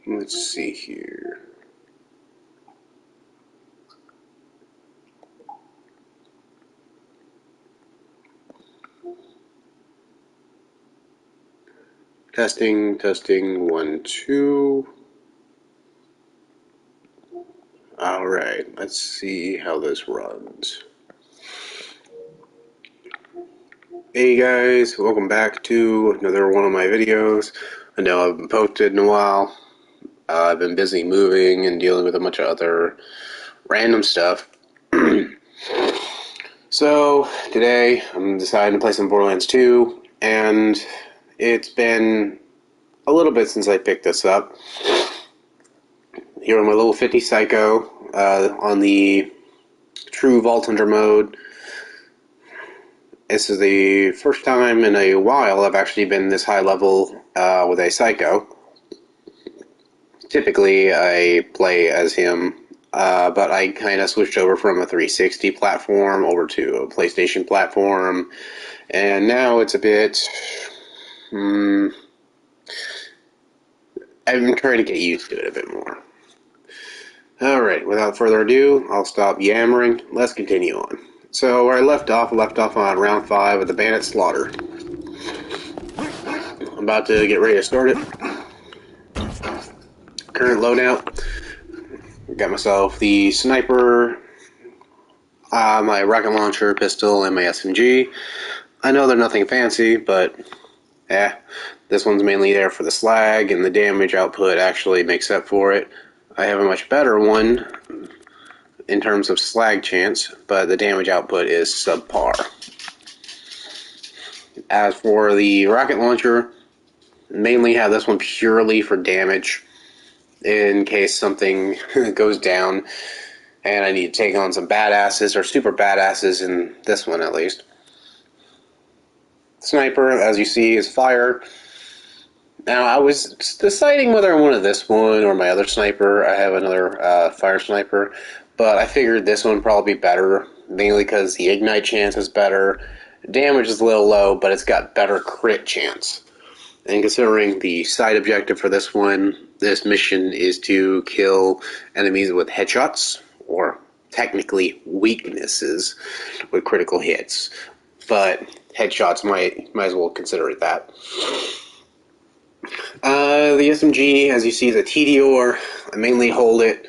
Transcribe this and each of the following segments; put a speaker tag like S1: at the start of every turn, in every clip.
S1: Let's see here. Testing, testing, 1, 2. Alright, let's see how this runs. Hey guys, welcome back to another one of my videos. I know I haven't posted in a while. I've been busy moving and dealing with a bunch of other random stuff. So, today I'm deciding to play some Borderlands 2, and it's been a little bit since I picked this up. Here on my little 50 Psycho, on the true Vault Hunter mode. This is the first time in a while I've actually been this high level with a Psycho. Typically I play as him, but I kind of switched over from a 360 platform over to a PlayStation platform, and now it's a bit... I'm trying to get used to it a bit more. Alright, without further ado, I'll stop yammering. Let's continue on. So, where I left off on round 5 of the Bandit Slaughter. I'm about to get ready to start it. Current loadout. Got myself the sniper, my rocket launcher, pistol, and my SMG. I know they're nothing fancy, but this one's mainly there for the slag, and the damage output actually makes up for it. I have a much better one in terms of slag chance, but the damage output is subpar. As for the rocket launcher, mainly have this one purely for damage, in case something goes down and I need to take on some badasses, or super badasses in this one at least. Sniper, as you see, is fire. Now, I was deciding whether I wanted this one or my other sniper. I have another fire sniper, but I figured this one would probably be better, mainly because the ignite chance is better. Damage is a little low, but it's got better crit chance. And considering the side objective for this one, this mission is to kill enemies with headshots, or technically weaknesses with critical hits. But headshots might as well consider it that. The SMG, as you see, is a TDR. I mainly hold it,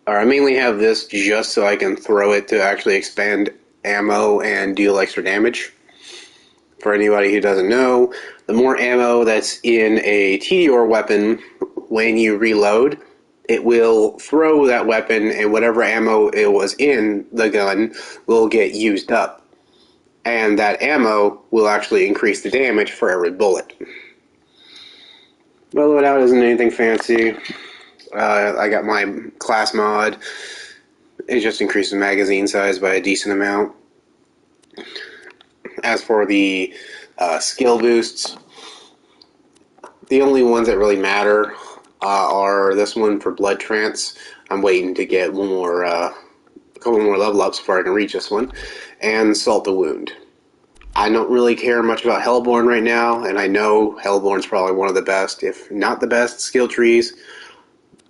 S1: or I mainly have this just so I can throw it to actually expand ammo and deal extra damage. For anybody who doesn't know, the more ammo that's in a TDR weapon, when you reload, it will throw that weapon, and whatever ammo it was in the gun will get used up. And that ammo will actually increase the damage for every bullet. The loadout isn't anything fancy. I got my class mod. It just increases magazine size by a decent amount. As for the skill boosts, the only ones that really matter are this one for blood trance. I'm waiting to get a couple more level ups before I can reach this one, and salt the wound. I don't really care much about Hellborn right now, and I know Hellborn's probably one of the best, if not the best, skill trees.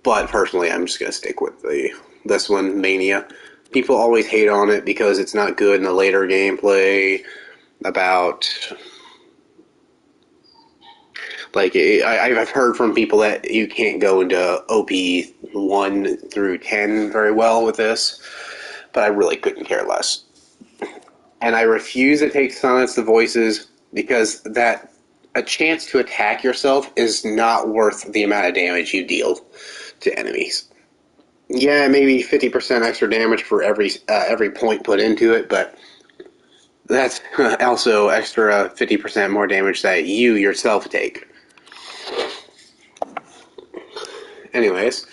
S1: But personally, I'm just gonna stick with this one, Mania. People always hate on it because it's not good in the later gameplay. I've heard from people that you can't go into OP 1 through 10 very well with this, but I really couldn't care less. And I refuse to take Silence the Voices because a chance to attack yourself is not worth the amount of damage you deal to enemies. Yeah, maybe 50% extra damage for every point put into it, but that's also extra 50% more damage that you yourself take. Anyways,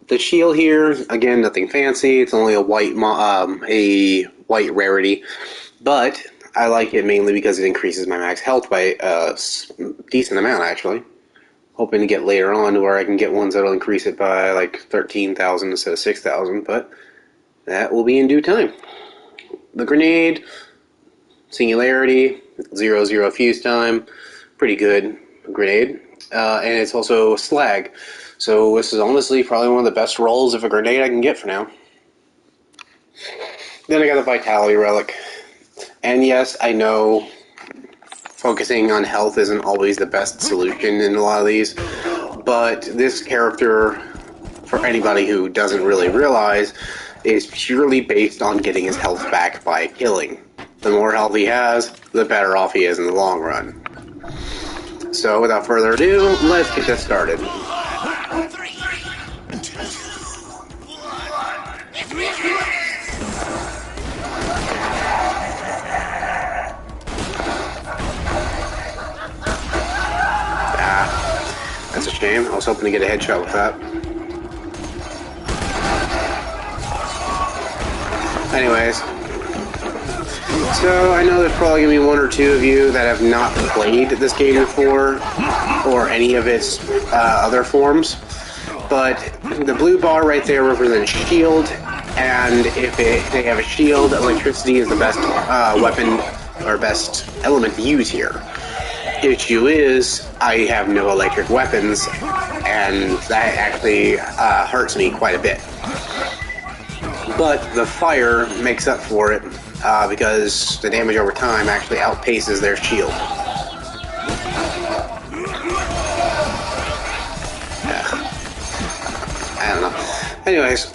S1: the shield here, again, nothing fancy. It's only a white rarity, but I like it mainly because it increases my max health by a decent amount, actually. Hoping to get later on to where I can get ones that'll increase it by like 13,000 instead of 6,000, but that will be in due time. The grenade, Singularity, 0-0 fuse time, pretty good. grenade, and it's also slag. So this is honestly probably one of the best rolls of a grenade I can get for now. Then I got the Vitality Relic. And yes, I know focusing on health isn't always the best solution in a lot of these, but this character, for anybody who doesn't really realize, is purely based on getting his health back by killing. The more health he has, the better off he is in the long run. So without further ado, let's get this started. That's a shame. I was hoping to get a headshot with that. Anyways, so I know there's probably going to be one or two of you that have not played this game before, or any of its other forms, but the blue bar right there represents shield, and if they have a shield, electricity is the best weapon, or best element to use here. Issue is, I have no electric weapons, and that actually hurts me quite a bit. But the fire makes up for it, because the damage over time actually outpaces their shield. I don't know. Anyways,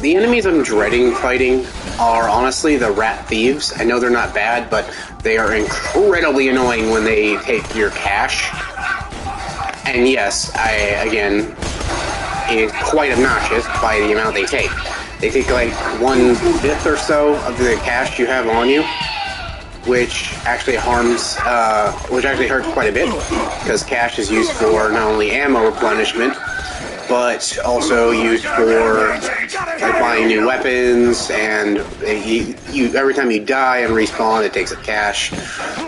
S1: the enemies I'm dreading fighting are honestly the rat thieves. I know they're not bad, but they are incredibly annoying when they take your cash. And yes, again, it's quite obnoxious by the amount they take. They take like 1/5 or so of the cash you have on you, which actually hurts quite a bit, because cash is used for not only ammo replenishment, but also used for like buying new weapons, and every time you die and respawn, it takes up cash.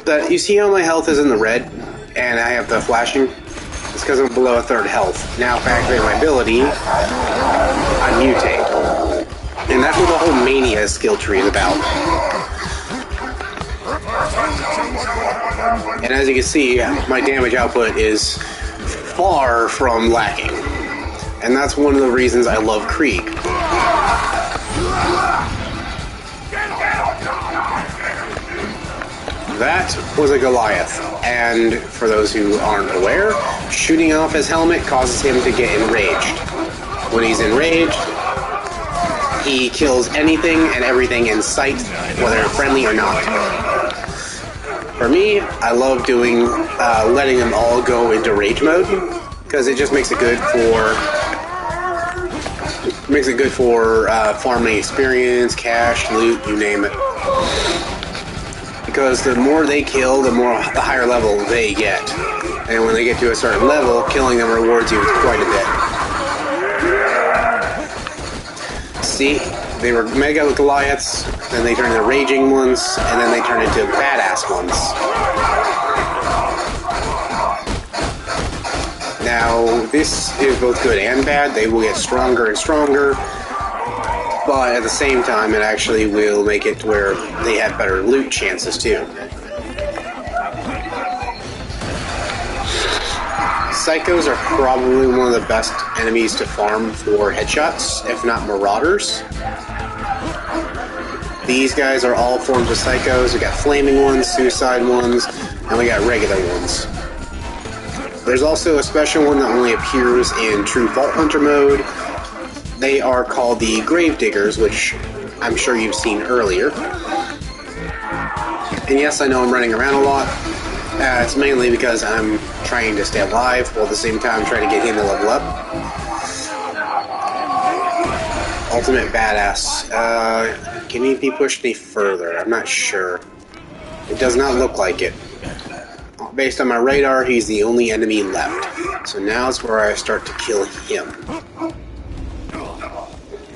S1: But you see how my health is in the red, and I have the flashing? It's because I'm below a third health. Now, if I activate my ability, I mutate. And that's what the whole Mania skill tree is about. And as you can see, my damage output is far from lacking. And that's one of the reasons I love Krieg. That was a Goliath, and for those who aren't aware, shooting off his helmet causes him to get enraged. When he's enraged, he kills anything and everything in sight, whether friendly or not. For me, I love doing letting them all go into rage mode, because it just makes it good for farming experience, cash, loot, you name it. Because the more they kill, the higher level they get. And when they get to a certain level, killing them rewards you quite a bit. See, they were Mega Goliaths, then they turn into Raging ones, and then they turn into Badass ones. Now, this is both good and bad. They will get stronger and stronger, but at the same time, it actually will make it to where they have better loot chances, too. Psychos are probably one of the best enemies to farm for headshots, if not marauders. These guys are all forms of psychos. We got flaming ones, suicide ones, and we got regular ones. There's also a special one that only appears in true Vault Hunter mode. They are called the Gravediggers, which I'm sure you've seen earlier. And yes, I know I'm running around a lot. It's mainly because I'm trying to stay alive, while at the same time trying to get him to level up. Ultimate Badass. Can he be pushed any further? I'm not sure. It does not look like it. Based on my radar, he's the only enemy left. So now is where I start to kill him.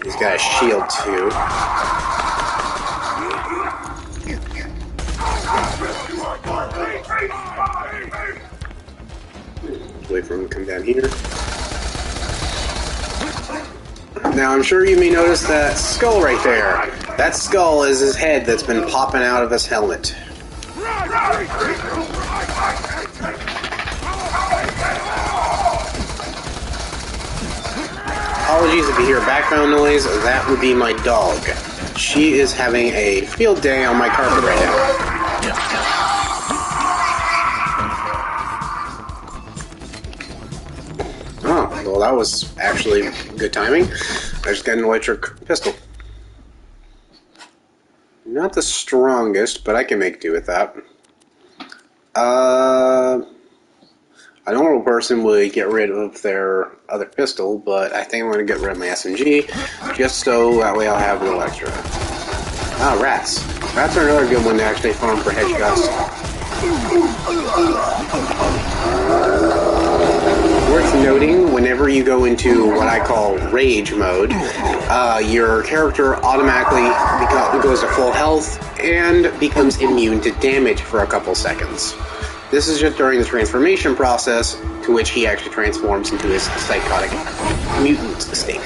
S1: He's got a shield too. Wait for him to come down here. Now I'm sure you may notice that skull right there. That skull is his head that's been popping out of his helmet. apologies if you hear background noise. That would be my dog. She is having a field day on my carpet right now. Oh, well, that was actually good timing. I just got an electric pistol. Not the strongest, but I can make do with that. A normal person would get rid of their other pistol, but I think I'm going to get rid of my SMG, just so that way I'll have a little extra. Ah, rats. Rats are another good one to actually farm for headshots. Worth noting, whenever you go into what I call rage mode, your character automatically goes to full health and becomes immune to damage for a couple seconds. This is just during the transformation process, to which he actually transforms into his psychotic mutant state.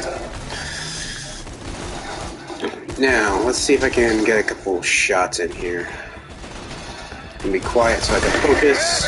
S1: Now, let's see if I can get a couple shots in here. And be quiet so I can focus.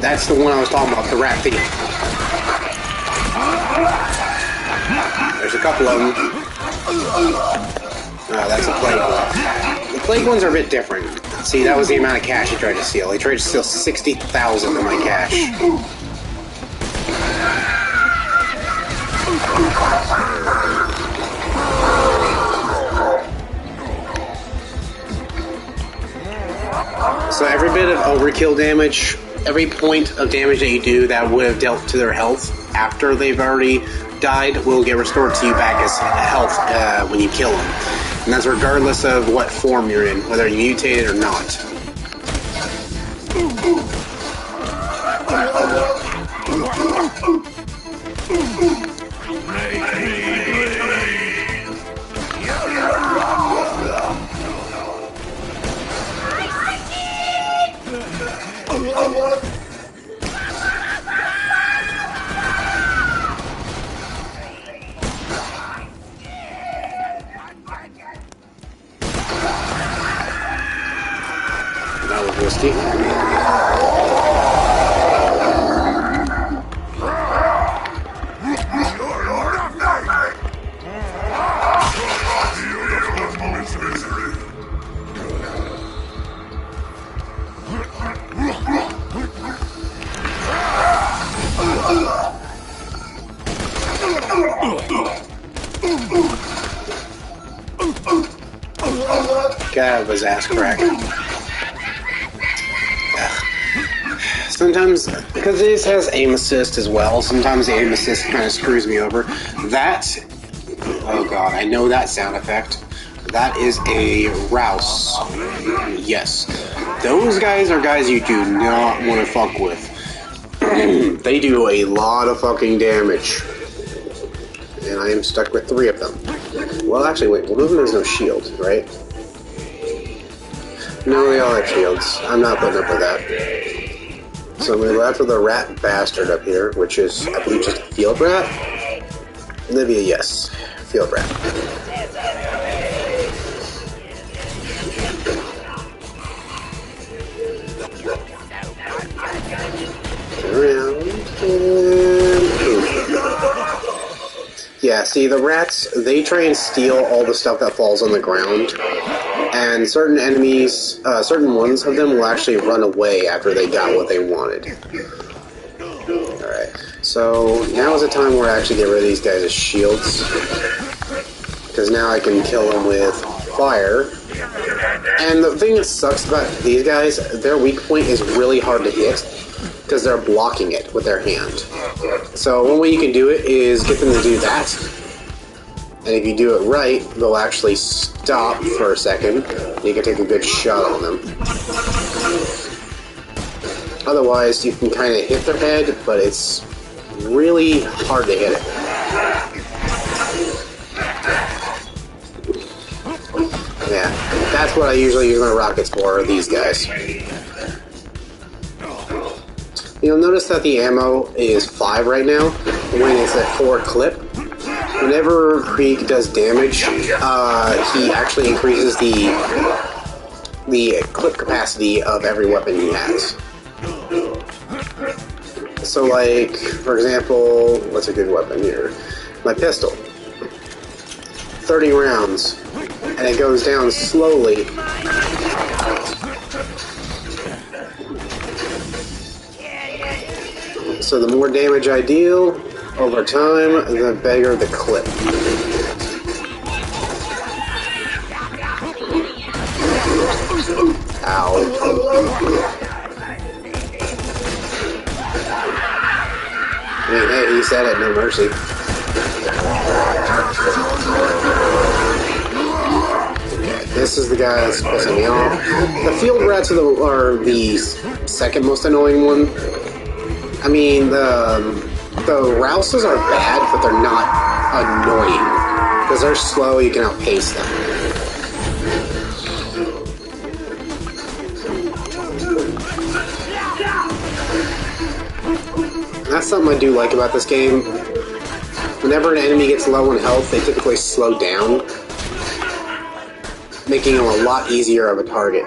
S1: That's the one I was talking about, the rat thief. There's a couple of them. Oh, that's a plague one. The plague ones are a bit different. See, that was the amount of cash he tried to steal. He tried to steal 60,000 of my cash. So every bit of overkill damage, every point of damage that you do that would have dealt to their health after they've already died will get restored to you back as health when you kill them. And that's regardless of what form you're in, whether you mutated or not. That was risky. Gotta have his ass cracked. Sometimes, because this has aim assist as well, sometimes the aim assist kind of screws me over. That, oh god, I know that sound effect. That is a Rouse. Yes. Those guys are guys you do not want to fuck with. They do a lot of fucking damage. And I am stuck with 3 of them. Well, actually, wait, one of them has no shield, right? No, they all have shields. I'm not putting up with that. So I'm going to go after the rat bastard up here, which is, I believe, just a field rat. Livia, yes. Field rat. Around and poof. Yeah, see, the rats, they try and steal all the stuff that falls on the ground. And certain enemies, certain ones of them will actually run away after they got what they wanted. Alright, so now is the time where I actually get rid of these guys' shields. Because now I can kill them with fire. And the thing that sucks about these guys, their weak point is really hard to hit. Because they're blocking it with their hand. So one way you can do it is get them to do that. And if you do it right, they'll actually stop for a second. You can take a good shot on them. Otherwise, you can kind of hit their head, but it's really hard to hit it. Yeah, that's what I usually use my rockets for, these guys. You'll notice that the ammo is 5 right now, when it's at 4 clip. Whenever Krieg does damage, he actually increases the clip capacity of every weapon he has. So like, for example, what's a good weapon here? My pistol. 30 rounds, and it goes down slowly. So the more damage I deal over time, the bigger the clip. Ow. I mean, hey, he said it, no mercy. Okay, this is the guy that's pissing me off. The field rats are the second most annoying one. I mean, the rouses are bad, but they're not annoying. Because they're slow, you can outpace them. That's something I do like about this game. Whenever an enemy gets low in health, they typically slow down, making them a lot easier of a target.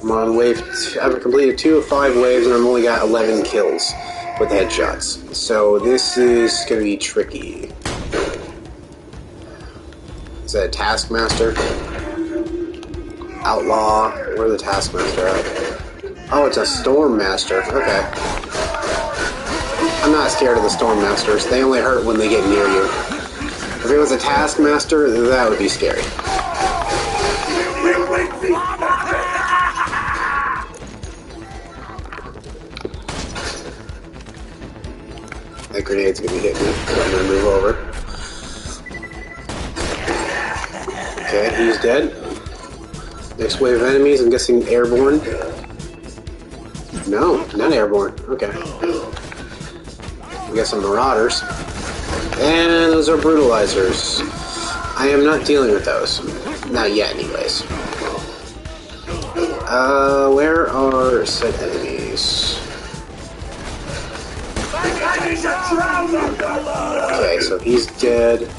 S1: I'm on wave 2. I've completed 2 of 5 waves, and I've only got 11 kills with headshots. So this is going to be tricky. Is that a Taskmaster? Outlaw. Where's the Taskmaster at? Oh, it's a Stormmaster. Okay. I'm not scared of the Stormmasters. They only hurt when they get near you. If it was a Taskmaster, that would be scary. That grenade's gonna hit me, so I'm gonna move over. Okay, he's dead. Next wave of enemies, I'm guessing airborne. No, not airborne. Okay. I'm guessing marauders. And those are brutalizers. I am not dealing with those. Not yet, anyways. Where are said enemies? Okay, so he's dead.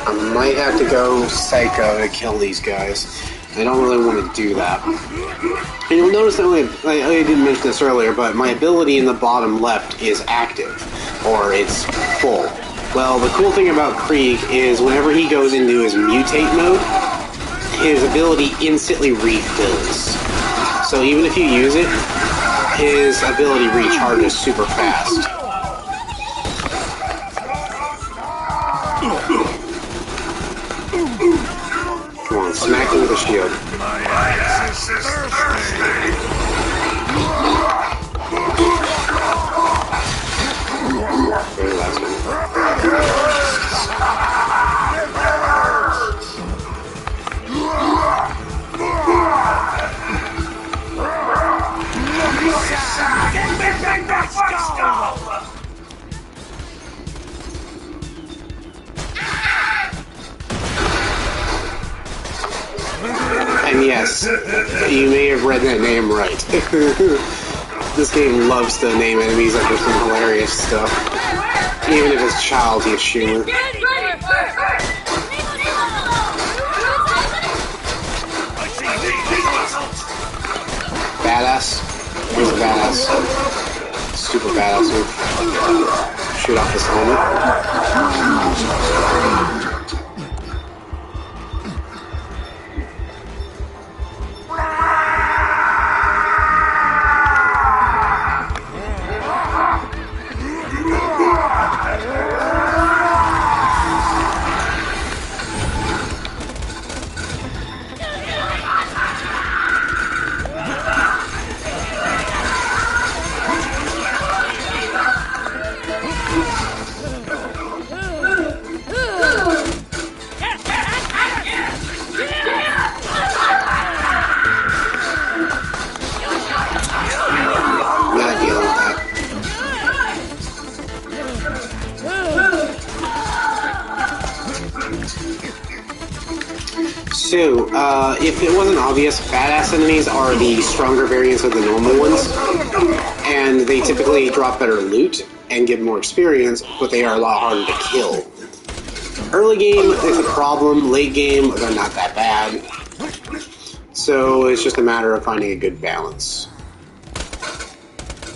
S1: I might have to go psycho to kill these guys. I don't really want to do that. And you'll notice that I didn't mention this earlier, but my ability in the bottom left is active, or it's full. Well, the cool thing about Krieg is whenever he goes into his mutate mode, his ability instantly refills. So even if you use it, his ability recharges super fast. Come on, smack him with a shield. And yes, you may have read that name right. This game loves to name enemies after some hilarious stuff. Even if it's childish humor. badass. He's a badass. Super badass move. Shoot off this helmet. So, if it wasn't obvious, badass enemies are the stronger variants of the normal ones, and they typically drop better loot and give more experience, but they are a lot harder to kill. Early game is a problem, late game, they're not that bad. So, it's just a matter of finding a good balance.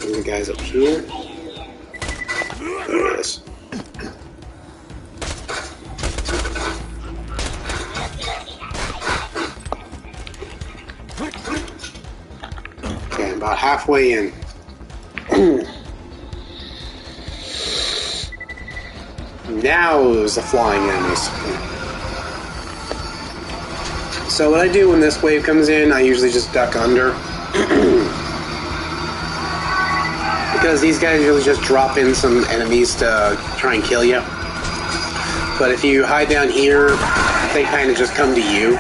S1: And the guys up here. There it is. Okay, about halfway in. Now is the flying enemies. So what I do when this wave comes in, I usually just duck under. Because these guys usually just drop in some enemies to try and kill you. But if you hide down here, they kind of just come to you.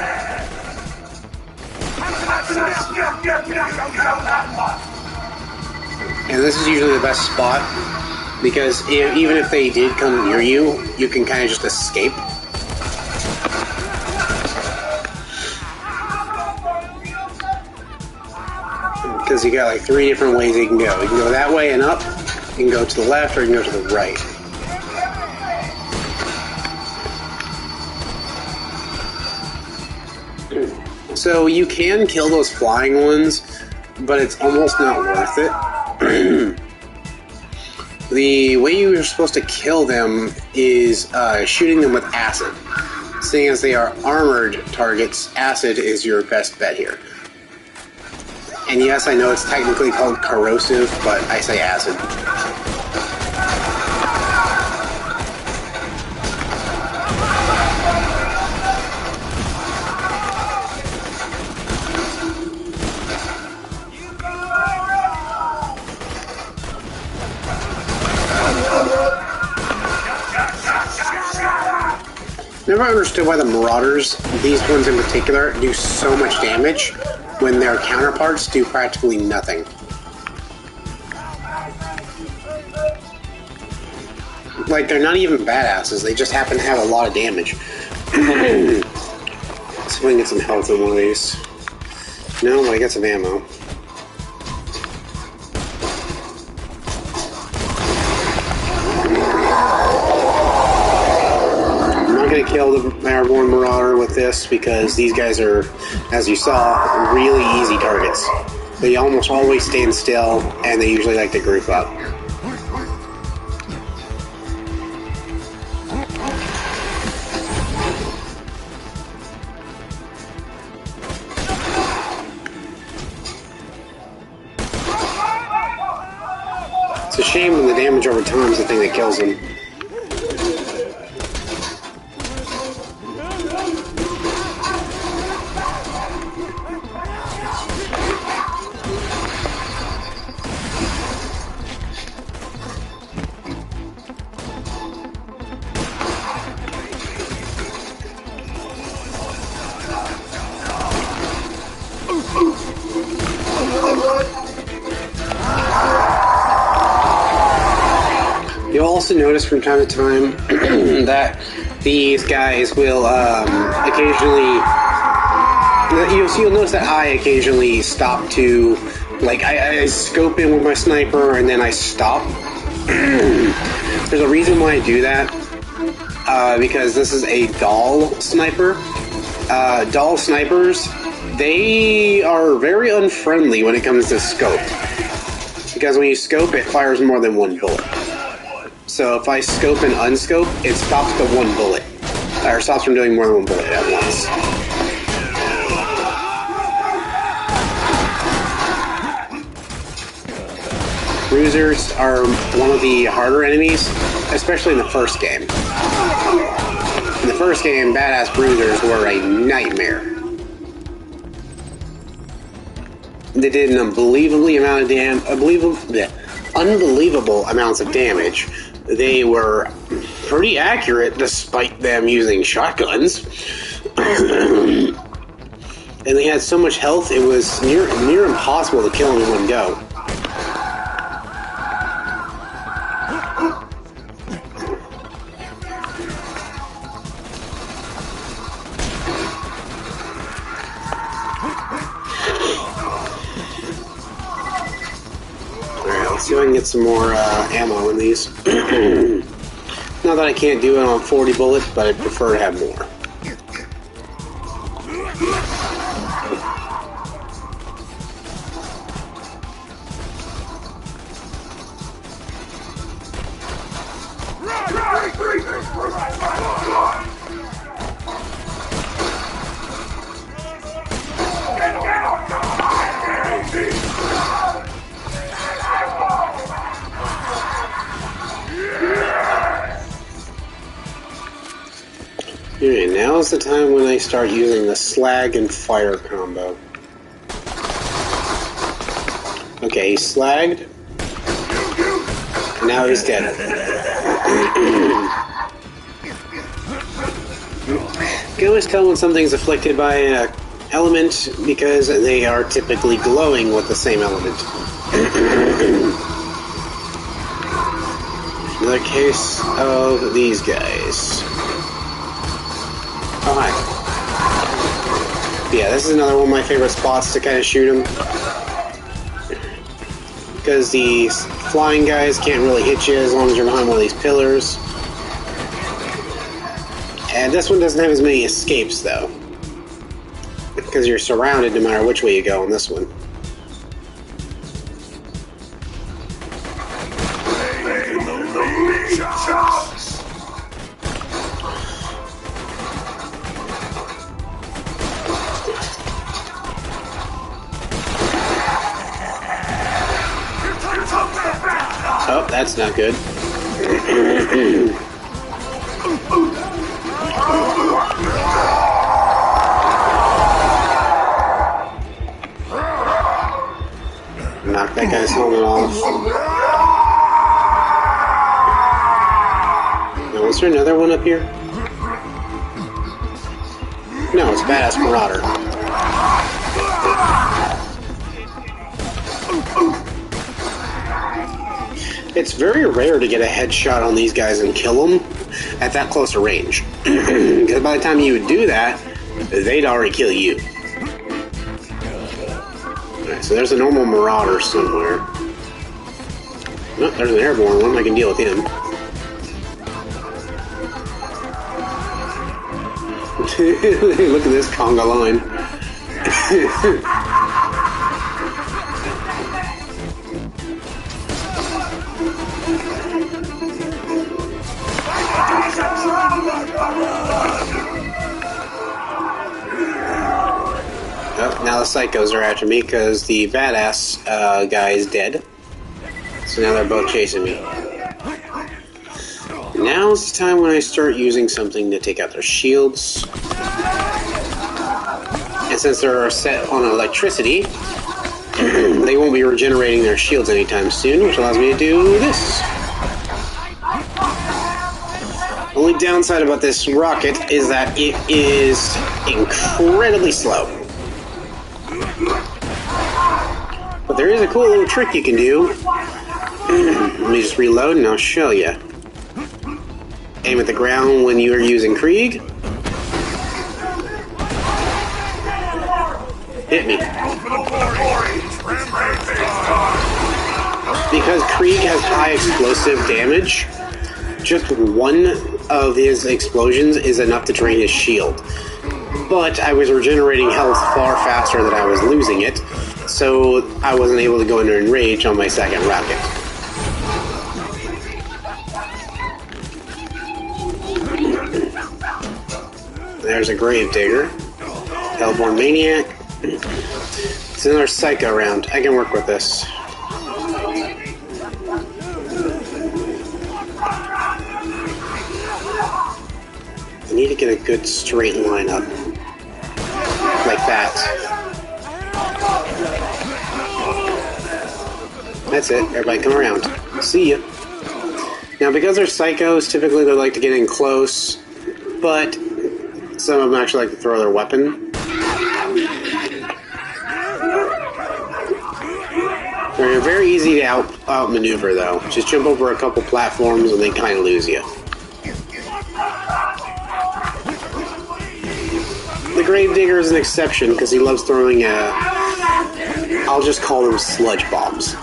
S1: And this is usually the best spot, because even if they did come near you, you can kind of just escape. Because you got like 3 different ways you can go. You can go that way and up, you can go to the left, or you can go to the right. So you can kill those flying ones, but it's almost not worth it. The way you're supposed to kill them is shooting them with acid. Seeing as they are armored targets, acid is your best bet here. And yes, I know it's technically called corrosive, but I say acid. Never understood why the Marauders, these ones in particular, do so much damage when their counterparts do practically nothing. Like, they're not even badasses, they just happen to have a lot of damage. Let's see if I can get some health in one of these. No, but I got some ammo. Kill the Airborne Marauder with this because these guys are, as you saw, really easy targets. They almost always stand still and they usually like to group up. It's a shame when the damage over time is the thing that kills them. You'll also notice from time to time that these guys will occasionally... You'll notice that I occasionally stop to... Like, I scope in with my sniper and then I stop. There's a reason why I do that. Because this is a doll sniper. Doll snipers they are very unfriendly when it comes to scope. Because when you scope, it fires more than one bullet. So if I scope and unscope, it stops the one bullet. Or stops from doing more than one bullet at once. Bruisers are one of the harder enemies, especially in the first game. In the first game, badass bruisers were a nightmare. They did an unbelievable amounts of damage. They were pretty accurate despite them using shotguns. And they had so much health, it was near impossible to kill them in one go. Let's see if I can get some more ammo in these. Not that I can't do it on 40 bullets, but I prefer to have more. Alright, now's the time when I start using the slag and fire combo. Okay, he's slagged. Now he's dead. You can always tell when something's afflicted by an element because they are typically glowing with the same element. Another case of these guys. Oh, hi. Yeah, this is another one of my favorite spots to kind of shoot them. Because the flying guys can't really hit you as long as you're behind one of these pillars. And this one doesn't have as many escapes, though. Because you're surrounded no matter which way you go on this one. Oh, that's not good. Knock that guy's helmet off. Now, was there another one up here? No, it's Badass Marauder. It's very rare to get a headshot on these guys and kill them at that close a range. Because by the time you would do that, they'd already kill you. Alright, so there's a normal Marauder somewhere. Oh, there's an airborne one. I can deal with him. Look at this conga line. Oh, now the psychos are after me because the badass guy is dead. So now they're both chasing me. Now's the time when I start using something to take out their shields. And since they're set on electricity, they won't be regenerating their shields anytime soon, which allows me to do this. Only downside about this rocket is that it is incredibly slow. But there is a cool little trick you can do. Let me just reload and I'll show you. Aim at the ground when you are using Krieg. Hit me. Because Krieg has high explosive damage, just one of his explosions is enough to drain his shield. but I was regenerating health far faster than I was losing it, so I wasn't able to go into enrage on my second rocket. There's a Gravedigger. Hellborn Maniac. It's another Psycho round. I can work with this. I need to get a good straight line up. Like that. That's it. Everybody come around. See ya. Now, because they're psychos, typically they like to get in close, but some of them actually like to throw their weapon. They're very easy to outmaneuver, though. Just jump over a couple platforms and they kind of lose you. The Gravedigger is an exception because he loves throwing I'll just call them sludge bombs.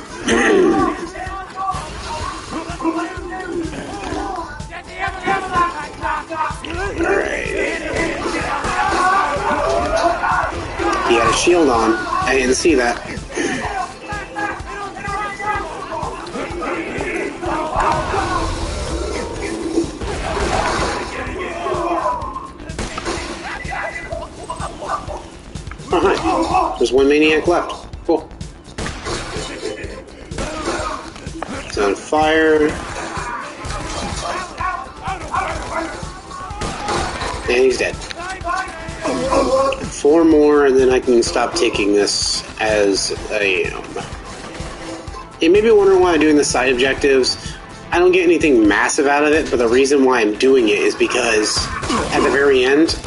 S1: He had a shield on. I didn't see that. Alright. There's one maniac left. Cool. It's on fire. And he's dead. 4 more, and then I can stop taking this as a... You may be wondering why I'm doing the side objectives. I don't get anything massive out of it, but the reason why I'm doing it is because at the very end,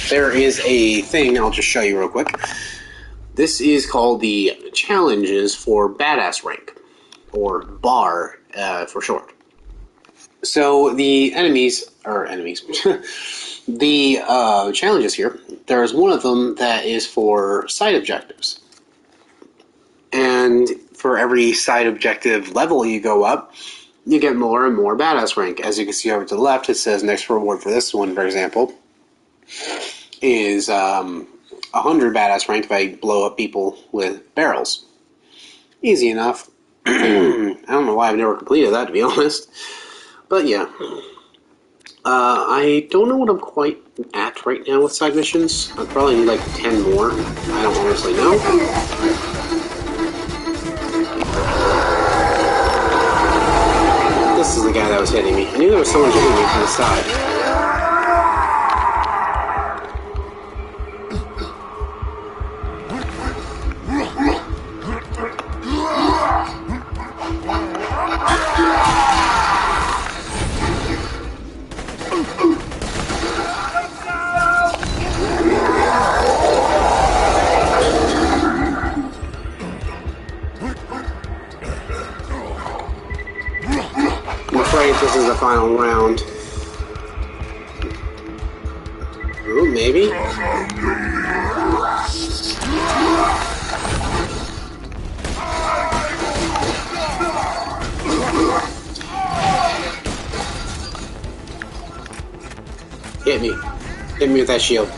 S1: there is a thing, I'll just show you real quick. This is called the Challenges for Badass Rank, or BAR for short. So the the challenges here, there's one of them that is for side objectives. And for every side objective level you go up, you get more and more badass rank. As you can see over to the left, it says next reward for this one, for example, is 100 badass rank if I blow up people with barrels. Easy enough. I don't know why I've never completed that, to be honest. But yeah. I don't know what I'm quite at right now with side missions. I probably need like 10 more. I don't honestly know. This is the guy that was hitting me. I knew there was someone hitting me from the side. This is the final round. Ooh, maybe? Hit me. Hit me with that shield.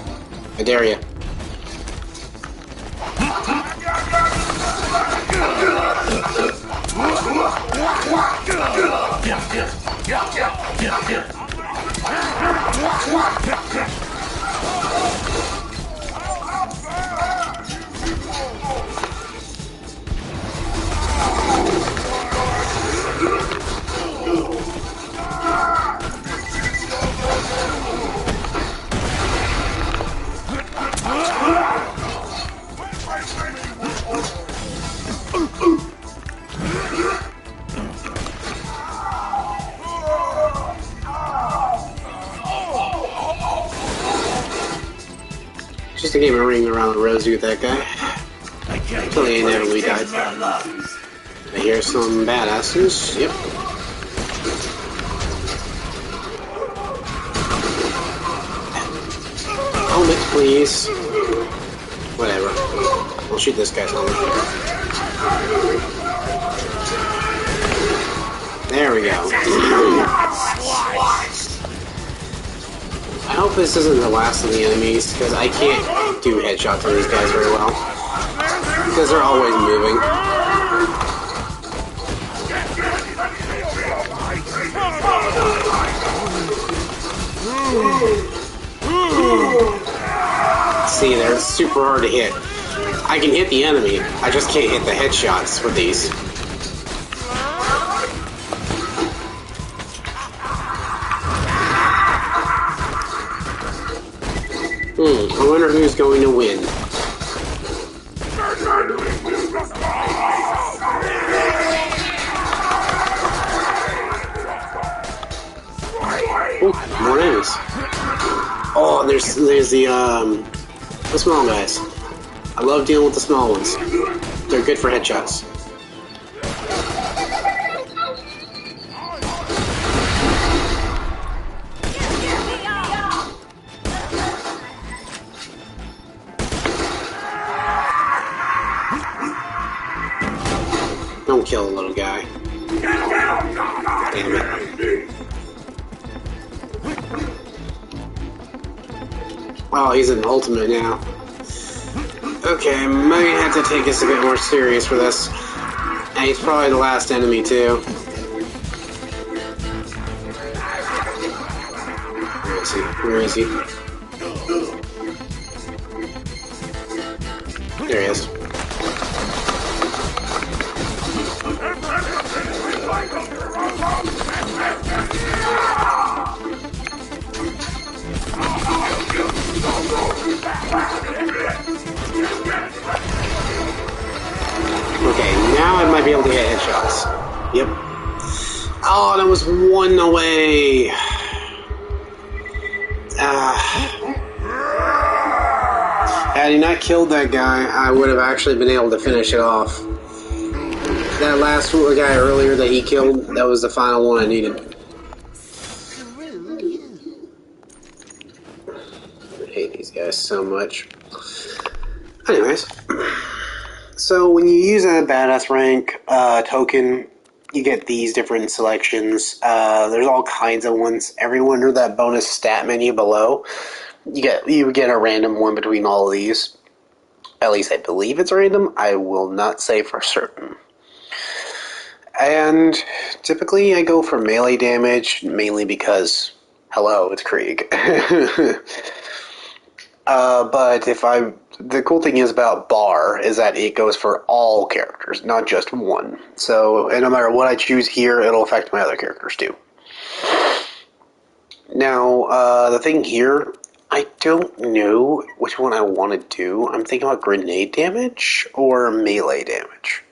S1: I dare you. Just a game of ring around the rosy with that guy. Until he inevitably died. I hear some badasses. Yep. Helmet, please. Whatever. I'll shoot this guy's helmet. There we go. hope this isn't the last of the enemies, because I can't do headshots on these guys very well. Because they're always moving. See, they're super hard to hit. I can hit the enemy, I just can't hit the headshots with these. I wonder who's going to win. Oh, more enemies. Oh, there's the small guys. I love dealing with the small ones. They're good for headshots. Don't kill the little guy. Damn it. Oh, he's an ultimate now. Okay, might have to take this a bit more serious for this. And he's probably the last enemy, too. Where is he? Where is he? There he is. Okay, now I might be able to get headshots. Yep. Oh, that was one away. Had he not killed that guy, I would have actually been able to finish it off. That last guy earlier that he killed, that was the final one I needed. I hate these guys so much. Anyways. So when you use a badass rank token, you get these different selections. There's all kinds of ones. Every under that bonus stat menu below, you get a random one between all of these. At least I believe it's random. I will not say for certain. And typically I go for melee damage, mainly because, hello, it's Krieg. But the cool thing is about bar is that it goes for all characters, not just one. So, and no matter what I choose here, it'll affect my other characters too. Now, the thing here, I don't know which one I want to do. I'm thinking about grenade damage or melee damage.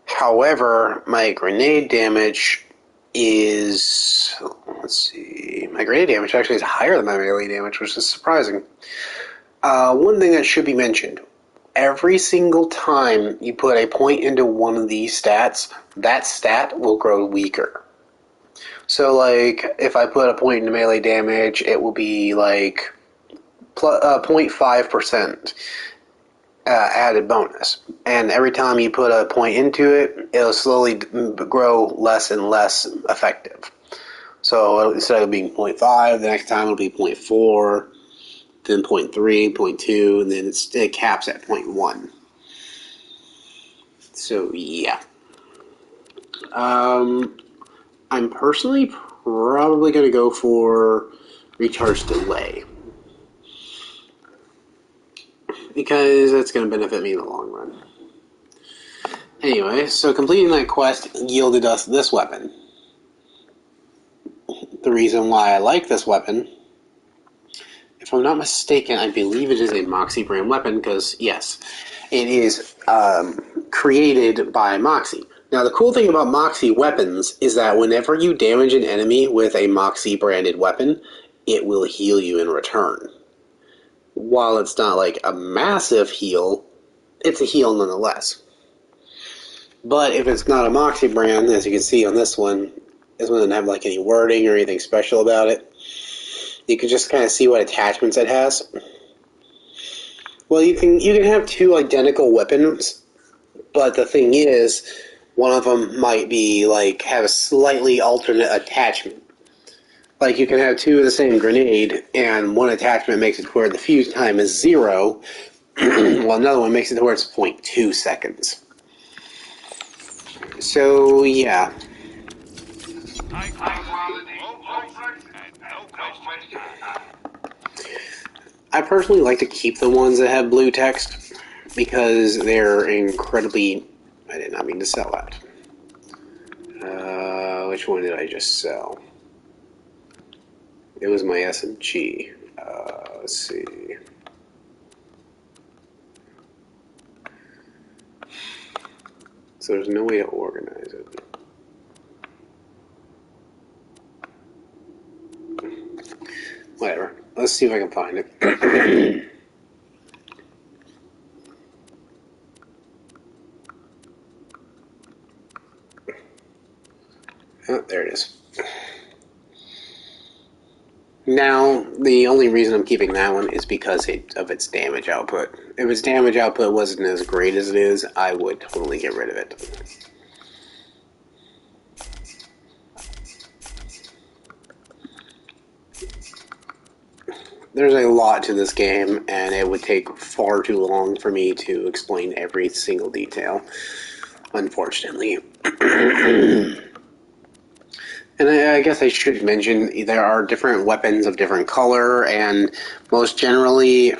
S1: However, my grenade damage is, let's see, my grenade damage actually is higher than my melee damage, which is surprising. One thing that should be mentioned, every single time you put a point into one of these stats, that stat will grow weaker. So, like, if I put a point into melee damage, it will be, like, 0.5% added bonus. And every time you put a point into it, it'll slowly grow less and less effective. So, instead of being 0.5, the next time it'll be 0.4, then 0.3, 0.2, and then it caps at 0.1. So, yeah. I'm personally probably going to go for recharge delay, because it's going to benefit me in the long run. Anyway, so completing that quest yielded us this weapon. The reason why I like this weapon, if I'm not mistaken, I believe it is a Moxie brand weapon, because, yes, it is created by Moxie. Now, the cool thing about Moxie weapons is that whenever you damage an enemy with a Moxie branded weapon, it will heal you in return. While it's not like a massive heal, it's a heal nonetheless. But if it's not a Moxie brand, as you can see on this one, this one doesn't have like any wording or anything special about it. You can just kind of see what attachments it has. Well, you can have two identical weapons, but the thing is, one of them might be like have a slightly alternate attachment. Like, you can have two of the same grenade, and one attachment makes it to where the fuse time is 0, while another one makes it to where it's 0.2 seconds. So, yeah. I personally like to keep the ones that have blue text, because they're incredibly... I did not mean to sell that. Which one did I just sell? It was my SMG. Let's see. So there's no way to organize it. Whatever. Let's see if I can find it. Oh, there it is. Now, the only reason I'm keeping that one is because of its damage output. If its damage output wasn't as great as it is, I would totally get rid of it. There's a lot to this game, and it would take far too long for me to explain every single detail, unfortunately. And I guess I should mention there are different weapons of different color, and most generally,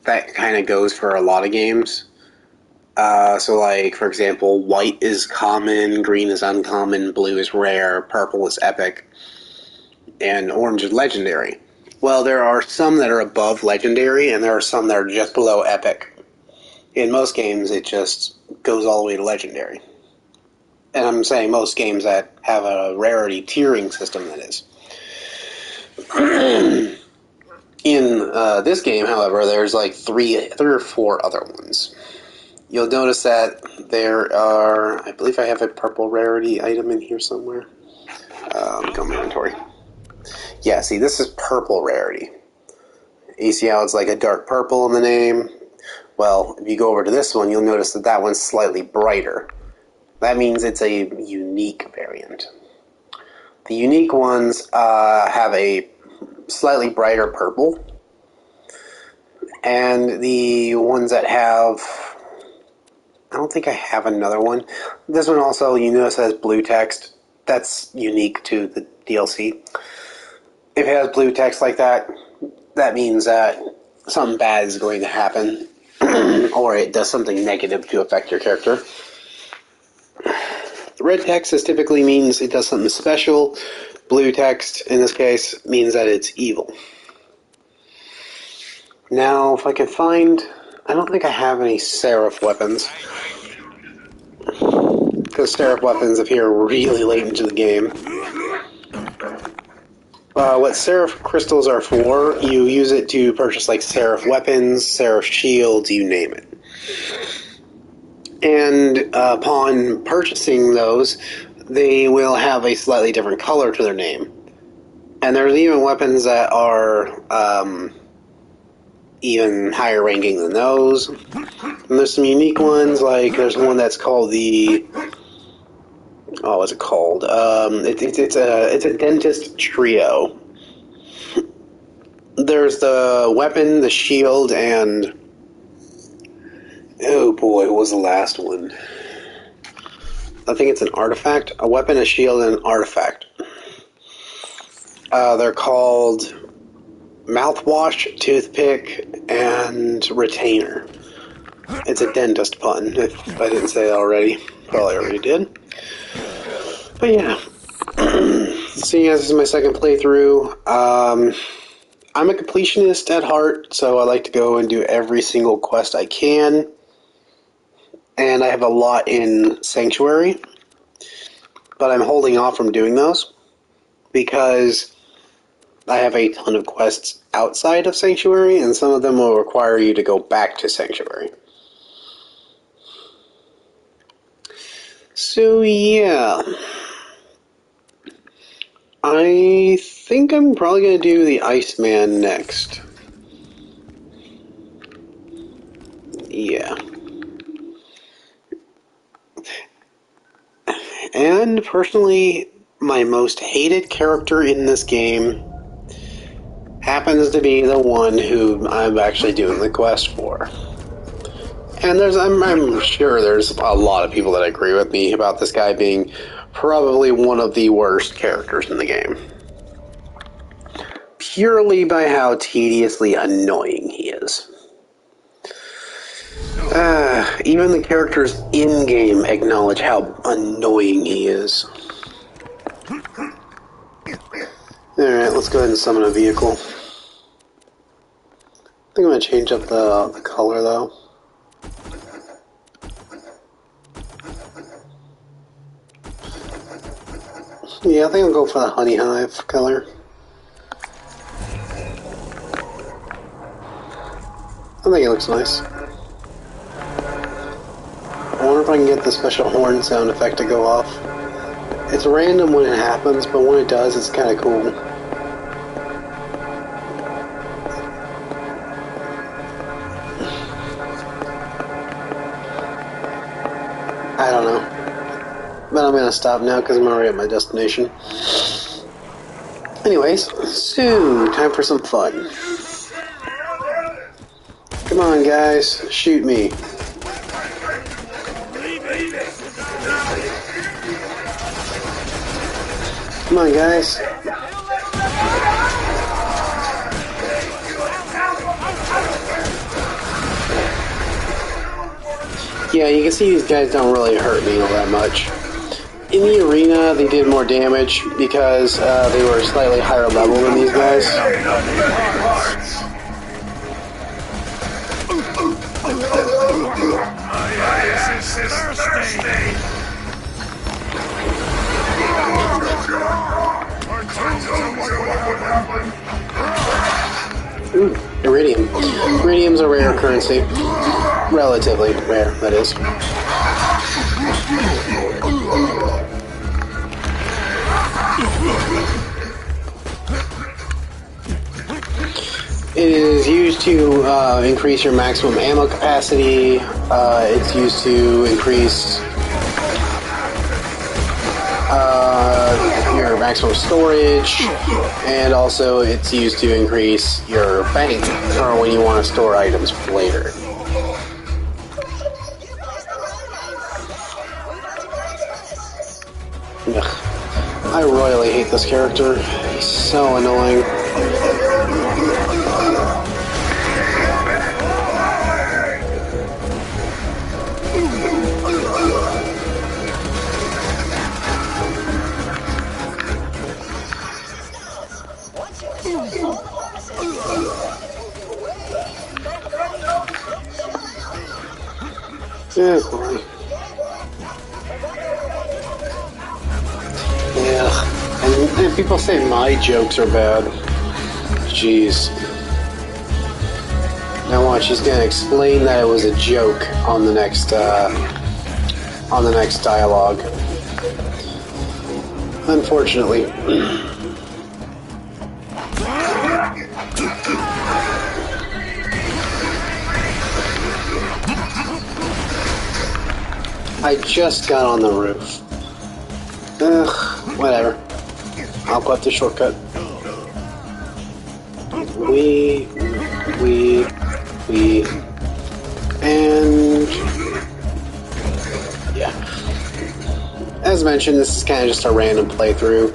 S1: that kind of goes for a lot of games. So, like, for example, white is common, green is uncommon, blue is rare, purple is epic, and orange is legendary. Well, there are some that are above legendary, and there are some that are just below epic. In most games, it just goes all the way to legendary. And I'm saying most games that have a rarity tiering system, that is. In this game, however, there's like three or four other ones. You'll notice that there are... I believe I have a purple rarity item in here somewhere. Go in my inventory. Yeah, see, this is purple rarity. You see how it's like a dark purple in the name? Well, if you go over to this one, you'll notice that that one's slightly brighter. That means it's a unique variant. The unique ones have a slightly brighter purple. And the ones that have... I don't think I have another one. This one also, you notice, has blue text. That's unique to the DLC. If it has blue text like that, that means that something bad is going to happen. Or it does something negative to affect your character. The red text typically means it does something special. Blue text, in this case, means that it's evil. Now, if I can find... I don't think I have any Seraph weapons. Because Seraph weapons appear really late into the game. What Seraph crystals are for, you use it to purchase like Seraph weapons, Seraph shields, you name it. And upon purchasing those, they will have a slightly different color to their name. And there's even weapons that are even higher ranking than those. And there's some unique ones, like there's one that's called the... Oh, what's it called? It's a dentist trio. There's the weapon, the shield, and... Oh boy, what was the last one? I think it's an artifact. A weapon, a shield, and an artifact. They're called mouthwash, toothpick, and retainer. It's a dentist pun, if I didn't say that already. Probably already did. But yeah. Seeing as this is my second playthrough, I'm a completionist at heart, so I like to go and do every single quest I can. And I have a lot in Sanctuary, but I'm holding off from doing those because I have a ton of quests outside of Sanctuary, and some of them will require you to go back to Sanctuary. So yeah, I think I'm probably going to do the Iceman next. Yeah. And personally, my most hated character in this game happens to be the one who I'm actually doing the quest for. And I'm sure there's a lot of people that agree with me about this guy being probably one of the worst characters in the game. Purely by how tediously annoying he is. Even the characters in-game acknowledge how annoying he is. Alright, let's go ahead and summon a vehicle. I think I'm going to change up the color, though. Yeah, I think I'll go for the honey hive color. I think it looks nice. I wonder if I can get the special horn sound effect to go off. It's random when it happens, but when it does, it's kind of cool. I don't know. But I'm gonna stop now because I'm already at my destination. Anyways, so time for some fun. Come on, guys, shoot me. Come on, guys. Yeah, you can see these guys don't really hurt me all that much. In the arena, they did more damage because they were slightly higher level than these guys. Ooh, iridium. Iridium's a rare currency. Relatively rare, that is. It is used to increase your maximum ammo capacity. It's used to increase your maximum storage, and also it's used to increase your bank for when you want to store items later. Ugh. I royally hate this character. He's so annoying. Yeah, boy. Yeah, and people say my jokes are bad. Jeez. Now watch, she's gonna explain that it was a joke on the next dialogue. Unfortunately. I just got on the roof. Ugh, whatever. I'll go up the shortcut. And yeah. As mentioned, this is kind of just a random playthrough.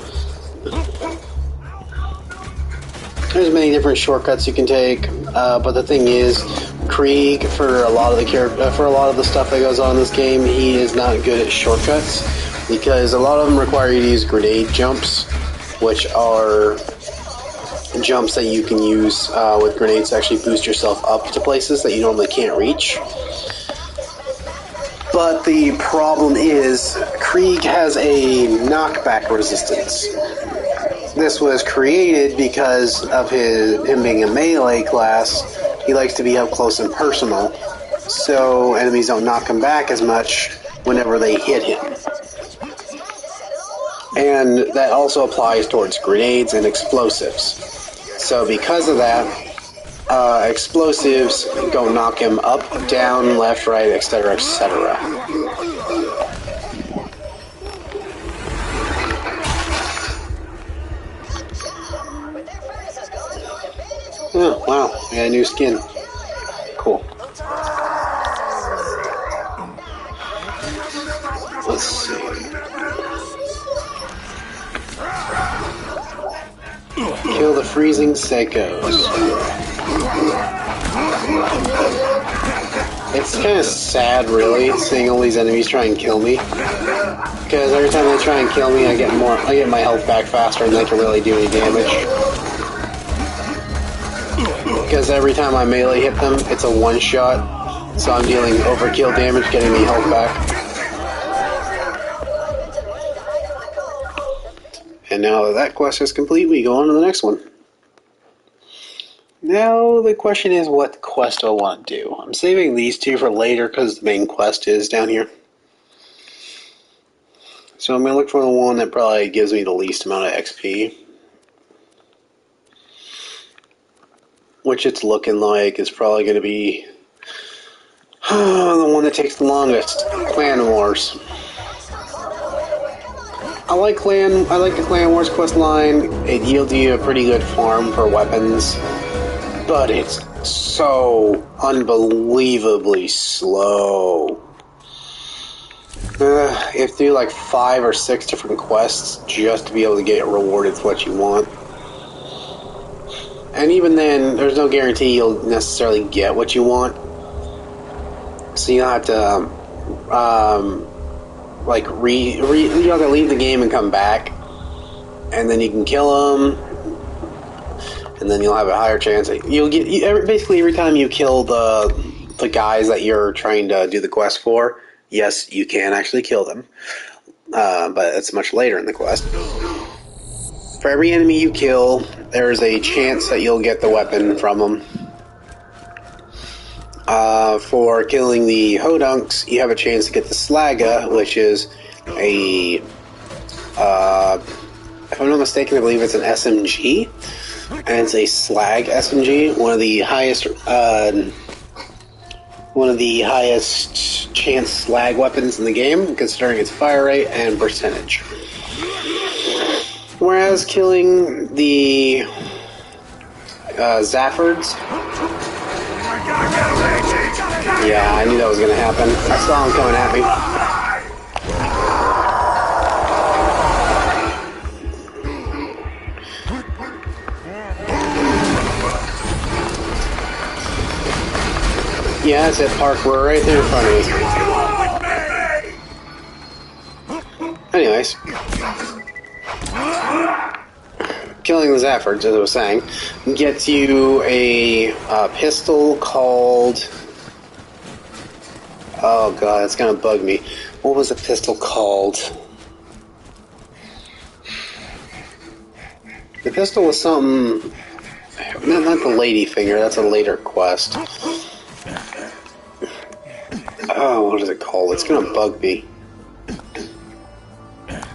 S1: There's many different shortcuts you can take, but the thing is, Krieg, for a lot of the stuff that goes on in this game, he is not good at shortcuts because a lot of them require you to use grenade jumps, which are jumps that you can use with grenades to actually boost yourself up to places that you normally can't reach. But the problem is, Krieg has a knockback resistance. This was created because of him being a melee class. He likes to be up close and personal, so enemies don't knock him back as much whenever they hit him. And that also applies towards grenades and explosives. So because of that, explosives go knock him up, down, left, right, etc., etc. Oh, wow. I got a new skin. Cool. Let's see. Kill the freezing psychos. It's kind of sad, really, seeing all these enemies try and kill me. Because every time they try and kill me, I get my health back faster, and they can really do any damage. Because every time I melee hit them, it's a one-shot, so I'm dealing overkill damage, getting the health back. And now that quest is complete, we go on to the next one. Now the question is, what quest do I want to do? I'm saving these two for later because the main quest is down here. So I'm going to look for the one that probably gives me the least amount of XP. Which it's looking like is probably going to be the one that takes the longest. Clan Wars. I like the Clan Wars quest line. It yields you a pretty good farm for weapons. But it's so unbelievably slow. You have to do like 5 or 6 different quests just to be able to get rewarded for what you want. And even then, there's no guarantee you'll necessarily get what you want. So you'll have to, you have to leave the game and come back. And then you can kill them. And then you'll have a higher chance. Basically, every time you kill the guys that you're trying to do the quest for, yes, you can actually kill them. But it's much later in the quest. For every enemy you kill, there's a chance that you'll get the weapon from them. For killing the Hodunks, you have a chance to get the Slaga, which is a... if I'm not mistaken, I believe it's an SMG. And it's a Slag SMG, one of the highest chance Slag weapons in the game, considering its fire rate and percentage. Whereas killing the Zaffords, yeah, I knew that was going to happen. I saw him coming at me. Yeah, that's it, Park. We're right there in front of you. Anyways. Killing the Zaffords, as I was saying, gets you a pistol called... Oh god, it's gonna bug me. What was the pistol called? The pistol was something... Not the Ladyfinger, that's a later quest. Oh, what is it called? It's gonna bug me.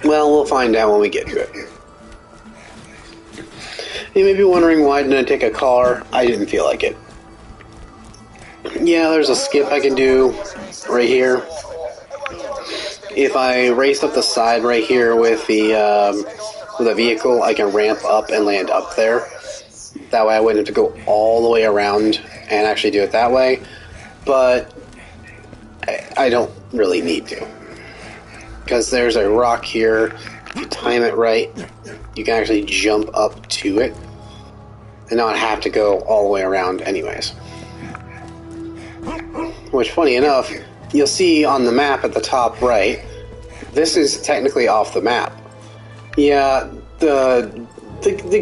S1: Well, we'll find out when we get to it. You may be wondering why didn't I take a car? I didn't feel like it. Yeah, there's a skip I can do right here. If I race up the side right here with the vehicle, I can ramp up and land up there. That way I wouldn't have to go all the way around and actually do it that way. But I don't really need to. Because there's a rock here. If you time it right, you can actually jump up to it and not have to go all the way around anyways. Which, funny enough, you'll see on the map at the top right, this is technically off the map. Yeah, the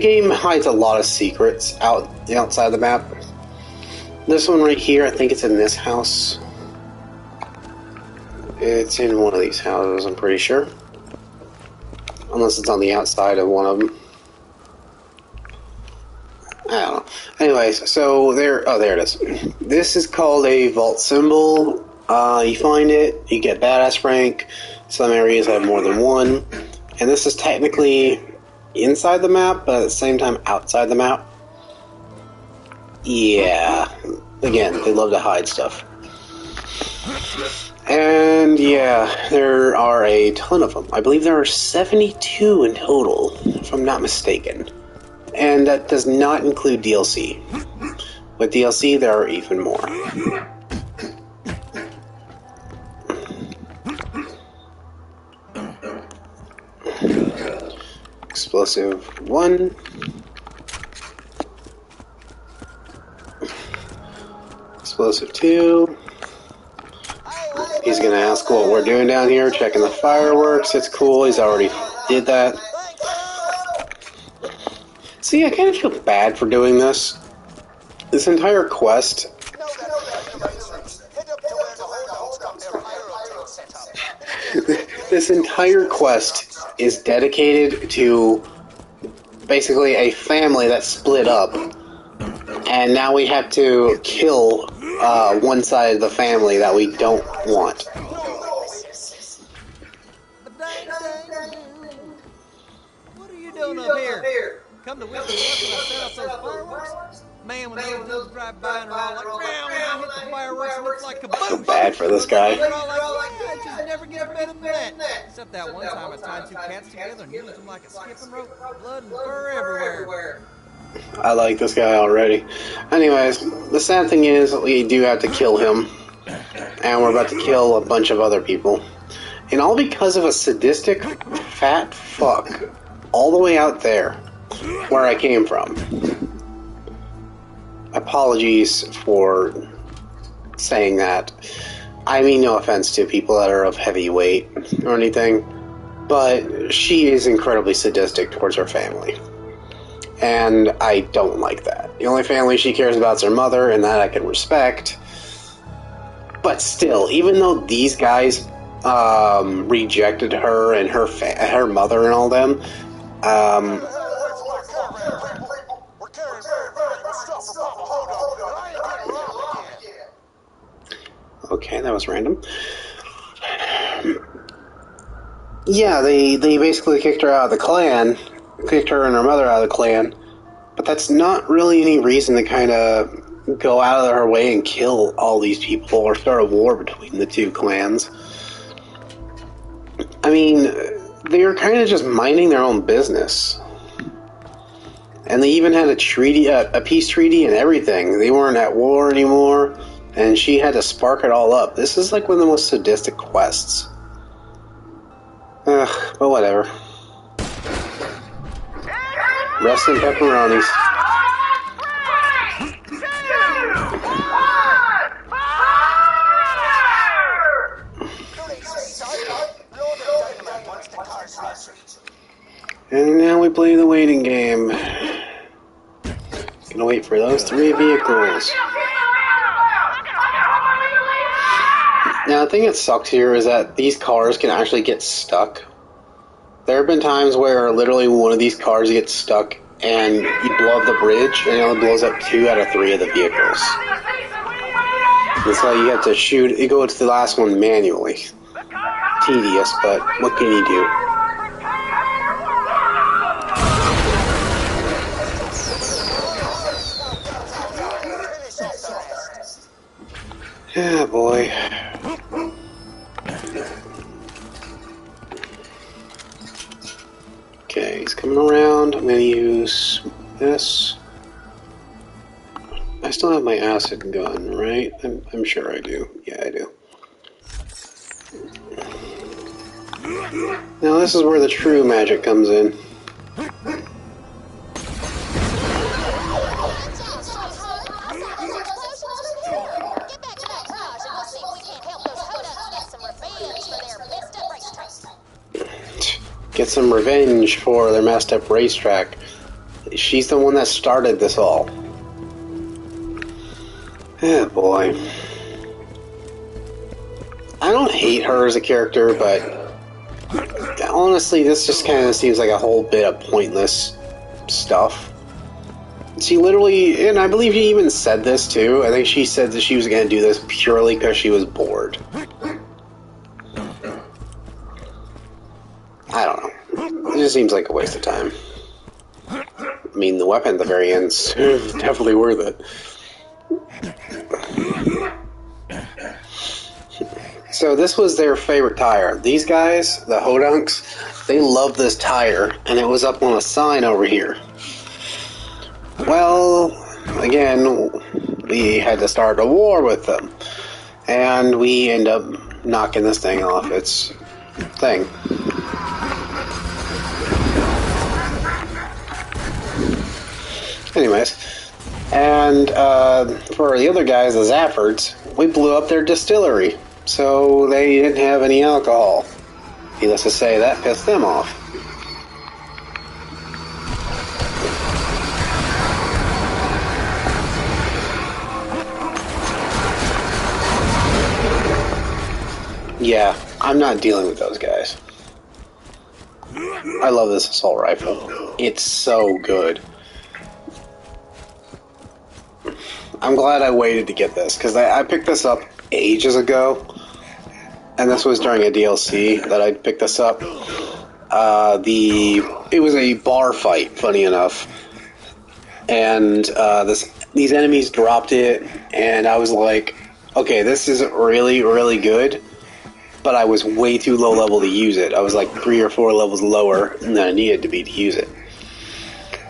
S1: game hides a lot of secrets outside the map. This one right here, I think it's in this house. It's in one of these houses, I'm pretty sure. Unless it's on the outside of one of them. I don't know. Anyways, so there... Oh, there it is. This is called a vault symbol. You find it, you get badass rank. Some areas have more than one. And this is technically inside the map, but at the same time outside the map. Yeah. Again, they love to hide stuff. And yeah, there are a ton of them. I believe there are 72 in total, if I'm not mistaken. And that does not include DLC. With DLC, there are even more. Explosive 1. Explosive 2. He's gonna ask what we're doing down here, checking the fireworks. It's cool, he's already did that. See, I kind of feel bad for doing this. This entire quest... this entire quest is dedicated to basically a family that split up. And now we have to kill one side of the family that we don't want.
S2: What are you doing up here? Come to wish me luck when I set off those fireworks? Man, when those dudes drive by and are all like, "Meow," when I hit the fireworks and it's like kaboosh.
S1: Bad for this guy.
S2: They're all like, "I just never get better than that." Except that one time I tied 2 cats together and used them like a skipping rope. Blood and fur everywhere.
S1: I like this guy already. Anyways, the sad thing is we do have to kill him. And we're about to kill a bunch of other people. And all because of a sadistic fat fuck all the way out there where I came from. Apologies for saying that. I mean no offense to people that are of heavy weight or anything, but she is incredibly sadistic towards her family. And I don't like that. The only family she cares about is her mother, and that I can respect. But still, even though these guys rejected her and her mother and all them, okay, that was random. Yeah, they basically kicked her out of the clan. Kicked her and her mother out of the clan. But that's not really any reason to kind of go out of her way and kill all these people or start a war between the two clans. I mean, they were kind of just minding their own business. And they even had a treaty, a peace treaty and everything. They weren't at war anymore. And she had to spark it all up. This is like one of the most sadistic quests. Ugh, but whatever. Rest in pepperonis. And now we play the waiting game. Gonna wait for those 3 vehicles. Now, the thing that sucks here is that these cars can actually get stuck. There have been times where literally one of these cars gets stuck and you blow up the bridge and it only blows up 2 out of 3 of the vehicles. And so you have to shoot, you go to the last one manually. Tedious, but what can you do? Yeah, boy. Okay, he's coming around. I'm gonna use this. I still have my acid gun, right? I'm sure I do. Yeah, I do. Now this is where the true magic comes in. Get some revenge for their messed up racetrack. She's the one that started this all. Oh boy. I don't hate her as a character, but honestly, this just kind of seems like a whole bit of pointless stuff. She literally, and I believe she even said this too, I think she said that she was going to do this purely because she was bored. I don't know. It just seems like a waste of time. I mean, the weapon at the very end is definitely worth it. So this was their favorite tire. These guys, the Hodunks, they love this tire, and it was up on a sign over here. Well, again, we had to start a war with them. And we end up knocking this thing off its thing. Anyways, and for the other guys, the Zaffords, we blew up their distillery, so they didn't have any alcohol. Needless to say, that pissed them off. Yeah, I'm not dealing with those guys. I love this assault rifle. It's so good. I'm glad I waited to get this, because I picked this up ages ago, and this was during a DLC that I picked this up. It was a bar fight, funny enough, and these enemies dropped it, and I was like, okay, this is really, really good, but I was way too low level to use it. I was like 3 or 4 levels lower than I needed to be to use it.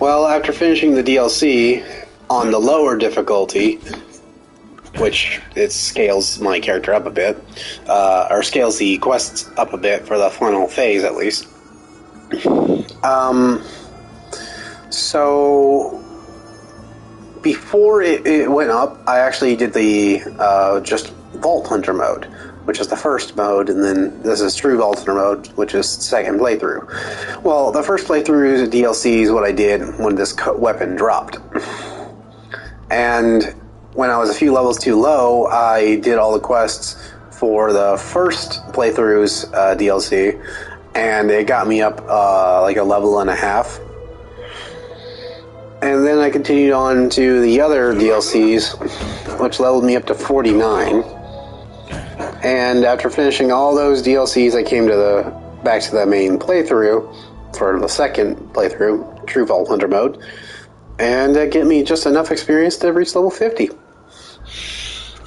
S1: Well, after finishing the DLC on the lower difficulty, which it scales my character up a bit, or scales the quests up a bit for the final phase at least. So before it went up, I actually did the just Vault Hunter mode, which is the first mode, and then this is True Vault Hunter mode, which is second playthrough. Well, the first playthrough of the DLC is what I did when this weapon dropped. And when I was a few levels too low, I did all the quests for the first playthrough's DLC, and it got me up like a level and a half. And then I continued on to the other DLCs, which leveled me up to 49. And after finishing all those DLCs, I came to back to the main playthrough for the second playthrough, True Vault Hunter mode, and get me just enough experience to reach level 50.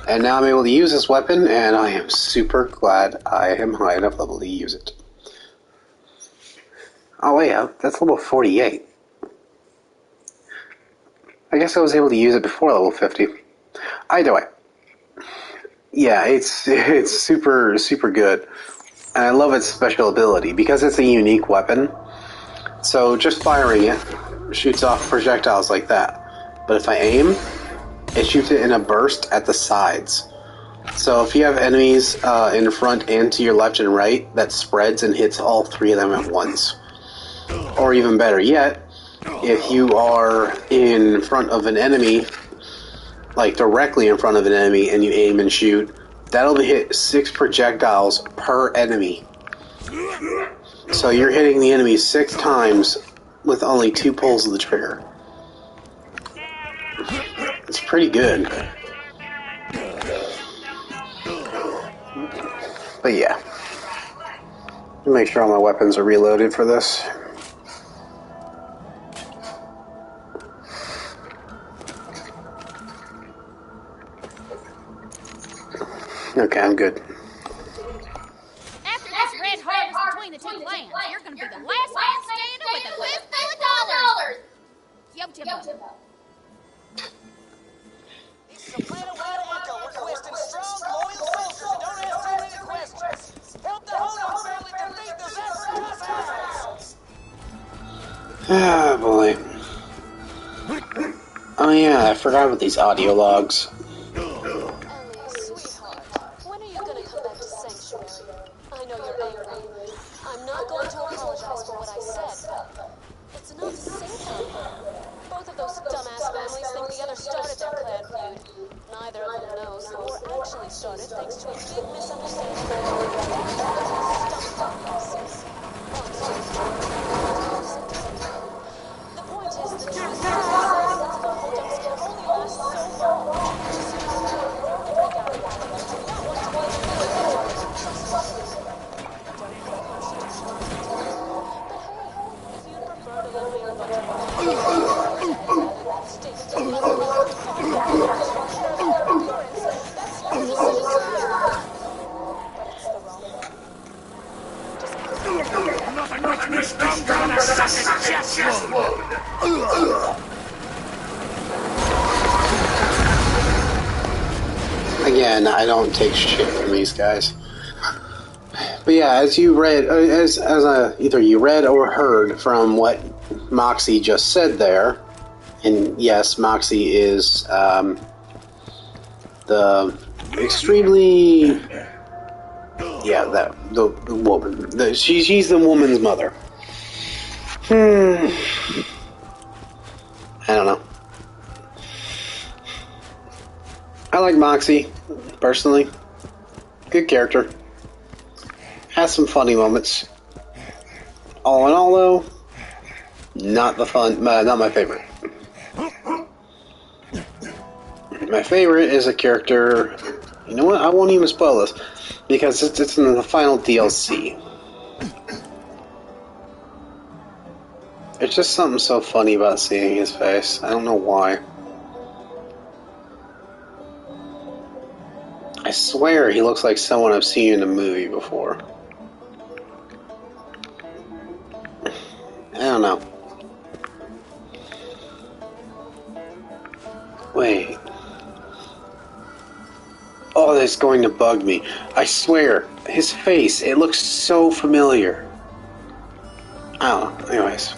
S1: And now I'm able to use this weapon, and I am super glad I am high enough level to use it. Oh wait, that's level 48. I guess I was able to use it before level 50. Either way. Yeah, it's super, super good. And I love its special ability, because it's a unique weapon. So just firing it shoots off projectiles like that. But if I aim, it shoots it in a burst at the sides. So if you have enemies in front and to your left and right, that spreads and hits all 3 of them at once. Or even better yet, if you are in front of an enemy, like directly in front of an enemy, and you aim and shoot, that'll hit 6 projectiles per enemy. So you're hitting the enemy 6 times with only 2 pulls of the trigger. It's pretty good. But yeah. Make sure all my weapons are reloaded for this. Okay, I'm good.
S3: After this red harvest between the 2 clans, you're gonna be the last man standing with a fistful of dollars! Yo, Timbo.
S4: This is a planet wide echo requesting strong, loyal soldiers that don't ask too many questions. Help the Holyoke family defeat the Zafford Cossacks!
S1: Ah, boy. Oh yeah, I forgot about these audio logs.
S5: I know you're angry. I'm not going to apologize for what I said, but it's enough sinking. Both of those dumbass families think the other started their clan feud. Neither of them knows the war actually started thanks to a big misunderstanding The point is, the truth is that the holdups can only last so long. Just as war to break out of one of them, do not want to be in the middle of it.
S1: and I don't take shit from these guys. But yeah, as you read, either you read or heard from what Moxie just said there, and yes, Moxie is the extremely, the woman. She's the woman's mother. I don't know. I like Moxie personally. Good character. Has some funny moments. All in all, though, not my favorite. My favorite is a character. You know what? I won't even spoil this because it's in the final DLC. It's just something so funny about seeing his face. I don't know why. I swear he looks like someone I've seen in a movie before. I don't know. Wait. Oh, that's going to bug me. I swear, his face, it looks so familiar. I don't know. Anyways.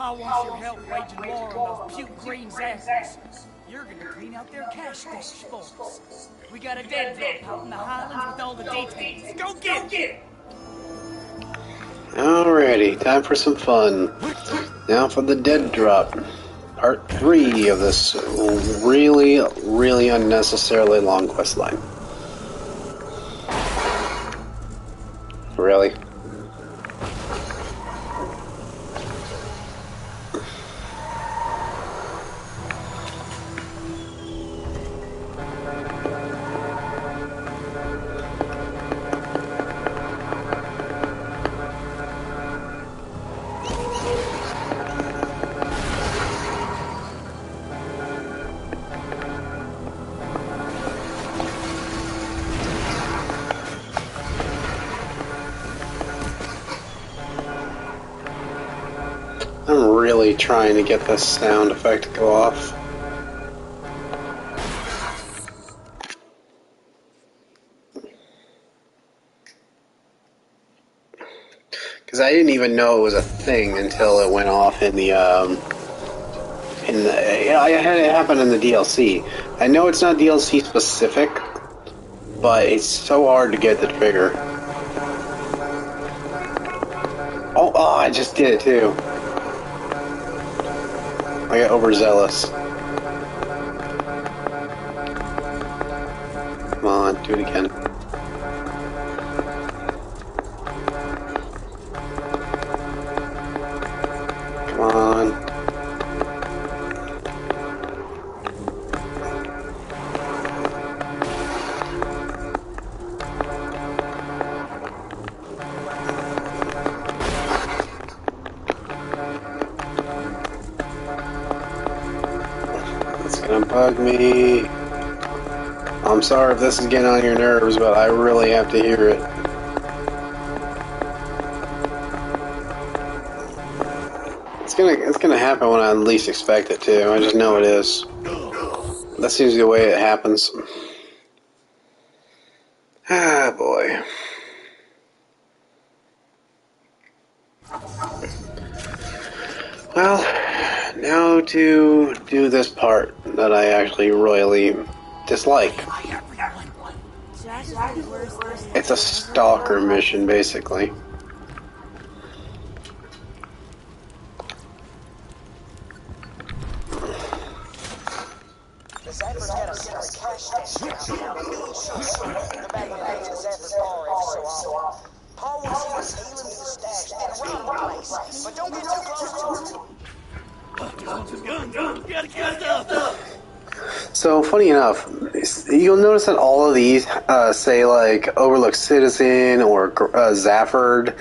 S6: I want your help waging war on those puke green zappers. You're gonna clean out their cash stash for us. We got a dead drop out in the Highlands with all the details. Go get it!
S1: Alrighty, time for some fun. Now for the dead drop. Part 3 of this really, really unnecessarily long quest line. Really? I'm really trying to get this sound effect to go off. Because I didn't even know it was a thing until it went off I had it happen in the DLC. I know it's not DLC specific, but it's so hard to get the trigger. Oh, I just did it too. I got overzealous. Come on, do it again. Come on. It's gonna bug me. I'm sorry if this is getting on your nerves, but I really have to hear it. It's gonna happen when I least expect it to. I just know it is. That seems the way it happens. Ah, boy. Well, now to do this part that I actually royally dislike. It's a stalker mission, basically.
S4: The Zapper's got a secret cash stash down the bag that hangs the Zapper's bar every so often. Paul wants you to steal him to the stash, then rob the place. But don't get too close to him.
S1: So, funny enough, you'll notice that all of these say, like, Overlooked Citizen or Zafford.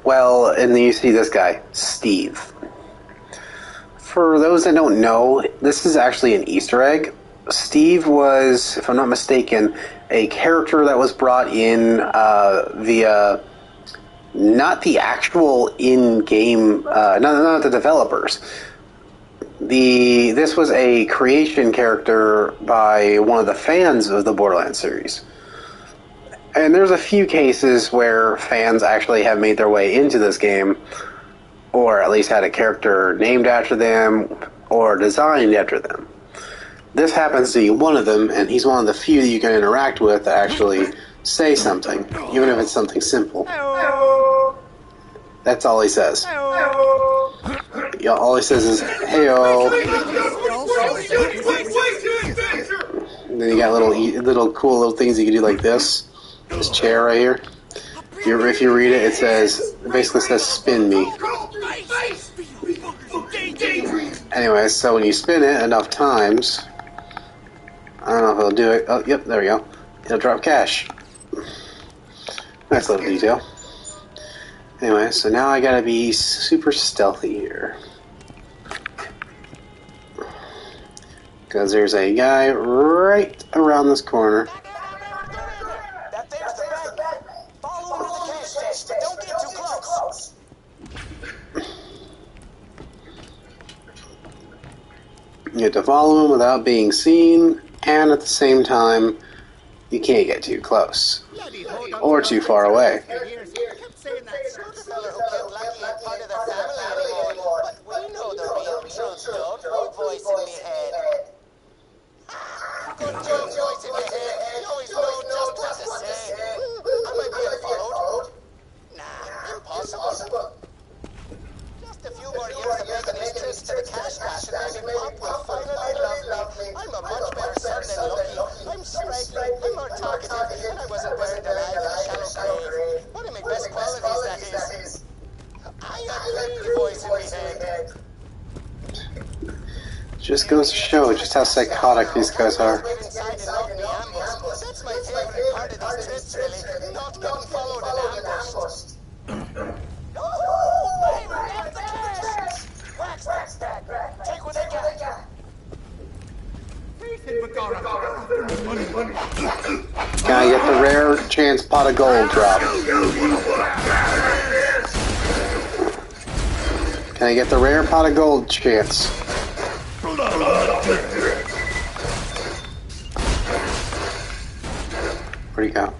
S1: Well, and then you see this guy, Steve. For those that don't know, this is actually an Easter egg. Steve was, if I'm not mistaken, a character that was brought in via not the actual in-game, not the developers, This was a creation character by one of the fans of the Borderlands series. And there's a few cases where fans actually have made their way into this game, or at least had a character named after them, or designed after them. This happens to be one of them, and he's one of the few that you can interact with that actually say something, even if it's something simple. That's all he says. Yeah, all he says is, "Heyo." And then you got little cool little things you can do like this. This chair right here. If you read it, it basically says "spin me." Anyway, so when you spin it enough times, I don't know if it'll do it. Oh, yep, there we go. It'll drop cash. Nice little detail. Anyway, so now I gotta be super stealthy here. Because there's a guy right around this corner.
S4: That there's the bag. Follow him to the cash stash, but don't get too close.
S1: You have to follow him without being seen, and at the same time, you can't get too close. Or too far away.
S4: The fella who killed Lucky ain't part of their family anymore. But we know the real truth, don't we, voice in me head? Good job, voice in me head. You always know just what to say. Am I being followed? Nah, impossible. Just a few more years of making these trips to the cash cash and maybe Pop will finally love me. I'm a much better son than Lucky. I'm sprightly, I'm more talkative, and I wasn't buried alive in a shallow grave. One of my best qualities, that is. I agree, voice in me head.
S1: Just goes to show just how psychotic these guys are.
S4: That's my favorite part of these trips, really. Not getting followed and ambushed. Wax that. Take what they got.
S1: Can I get the rare chance pot of gold drop? Can I get the rare pot of gold chance? Where'd he go?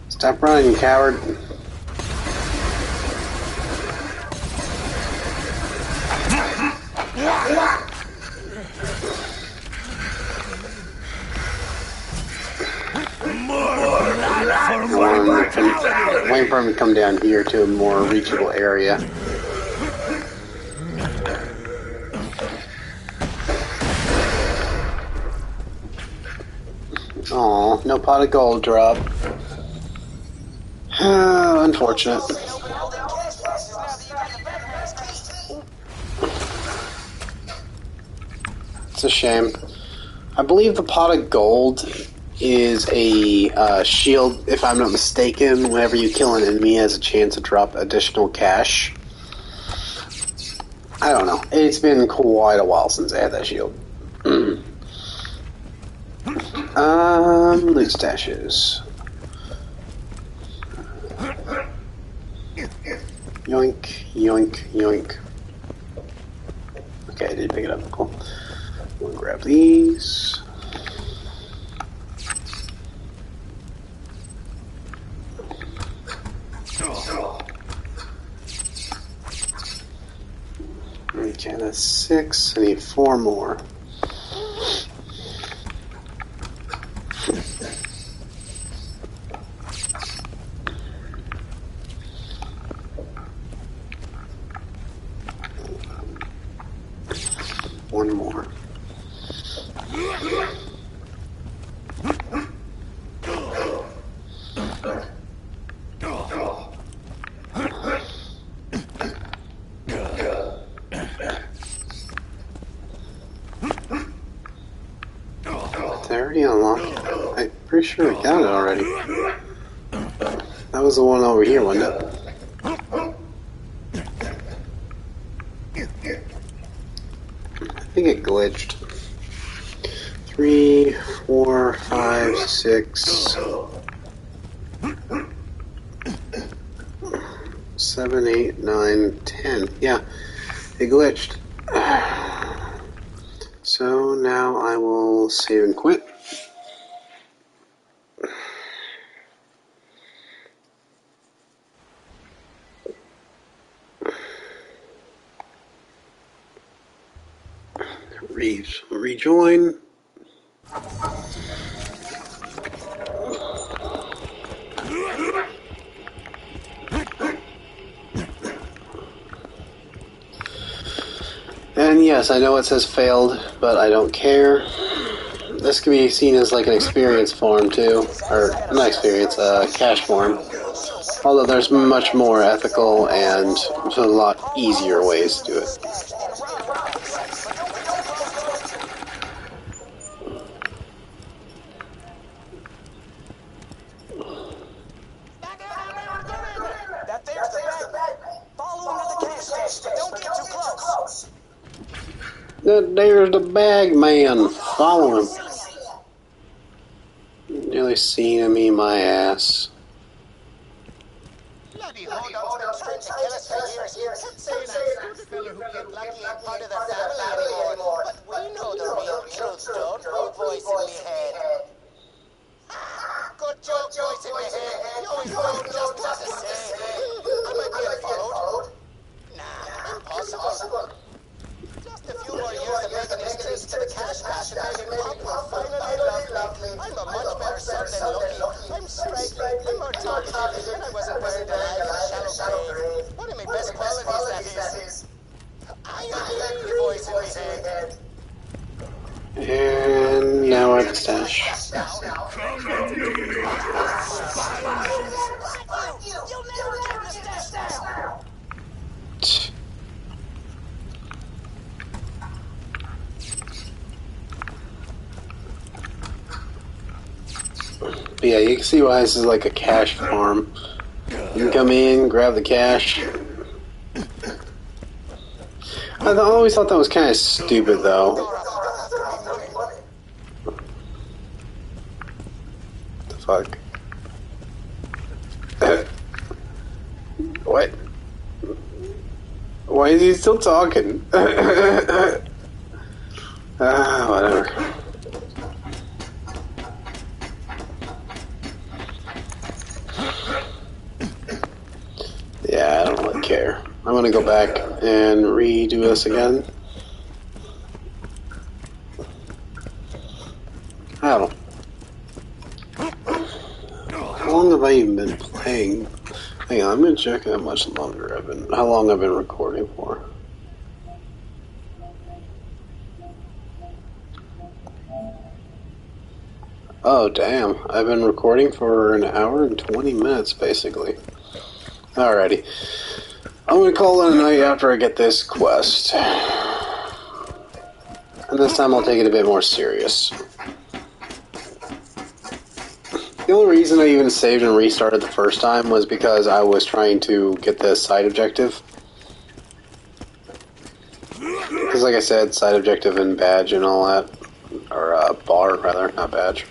S1: Stop running, you coward. Waiting for him to come down here to a more reachable area. Aw, no pot of gold drop. Unfortunate. It's a shame. I believe the pot of gold is a shield, if I'm not mistaken. Whenever you kill an enemy, it has a chance to drop additional cash. I don't know. It's been quite a while since I had that shield. Loot stashes. Yoink, yoink, yoink. Okay, I did pick it up. Cool. We'll grab these. Okay, that's 6. I need 4 more. One more. Did I already unlock it? I'm pretty sure I got it already. That was the one over here, wasn't it? I think it glitched. 3, 4, 5, 6. 7, 8, 9, 10. Yeah, it glitched. So now I will save and quit. Rejoin. And yes, I know it says failed, but I don't care. This can be seen as like an experience form too, or not experience, cash form. Although there's much more ethical and a lot easier ways to do it.
S4: That there's the bag. Follow him to the cash station, but don't get too close.
S1: There's the bag man. Follow him. Nearly seen me, my ass.
S4: Bloody hoodlums been trying to kill us for years. Kept saying I'm the fella who killed Blackie ain't part of the family anymore. But we know the real truth, don't we, voice in me head? Good joke, voice in me head. You always know just what to say. Am I being followed? Nah, impossible. Just a few more years of making these trips to the cash cache and maybe Pop will finally love me. I'm a much better son than Lucky. I'm straight, I'm more talkative, and I wasn't buried alive in a shallow grave. One of my best qualities, that is. I am the voice in my head.
S1: And now we're at the stash.
S4: You'll never get the stash down.
S1: But yeah, you can see why this is like a cash farm. You can come in, grab the cash. I always thought that was kind of stupid, though. The fuck? What? Why is he still talking? Whatever. Yeah, I don't really care. I'm gonna go back and redo this again. I don't know. How long have I even been playing? Hang on, I'm gonna check how much longer how long I've been recording for. Oh damn, I've been recording for an hour and 20 minutes basically. Alrighty. I'm gonna call it a night after I get this quest. And this time I'll take it a bit more serious. The only reason I even saved and restarted the first time was because I was trying to get the side objective. Because like I said, side objective and badge and all that. Or bar, rather, not badge.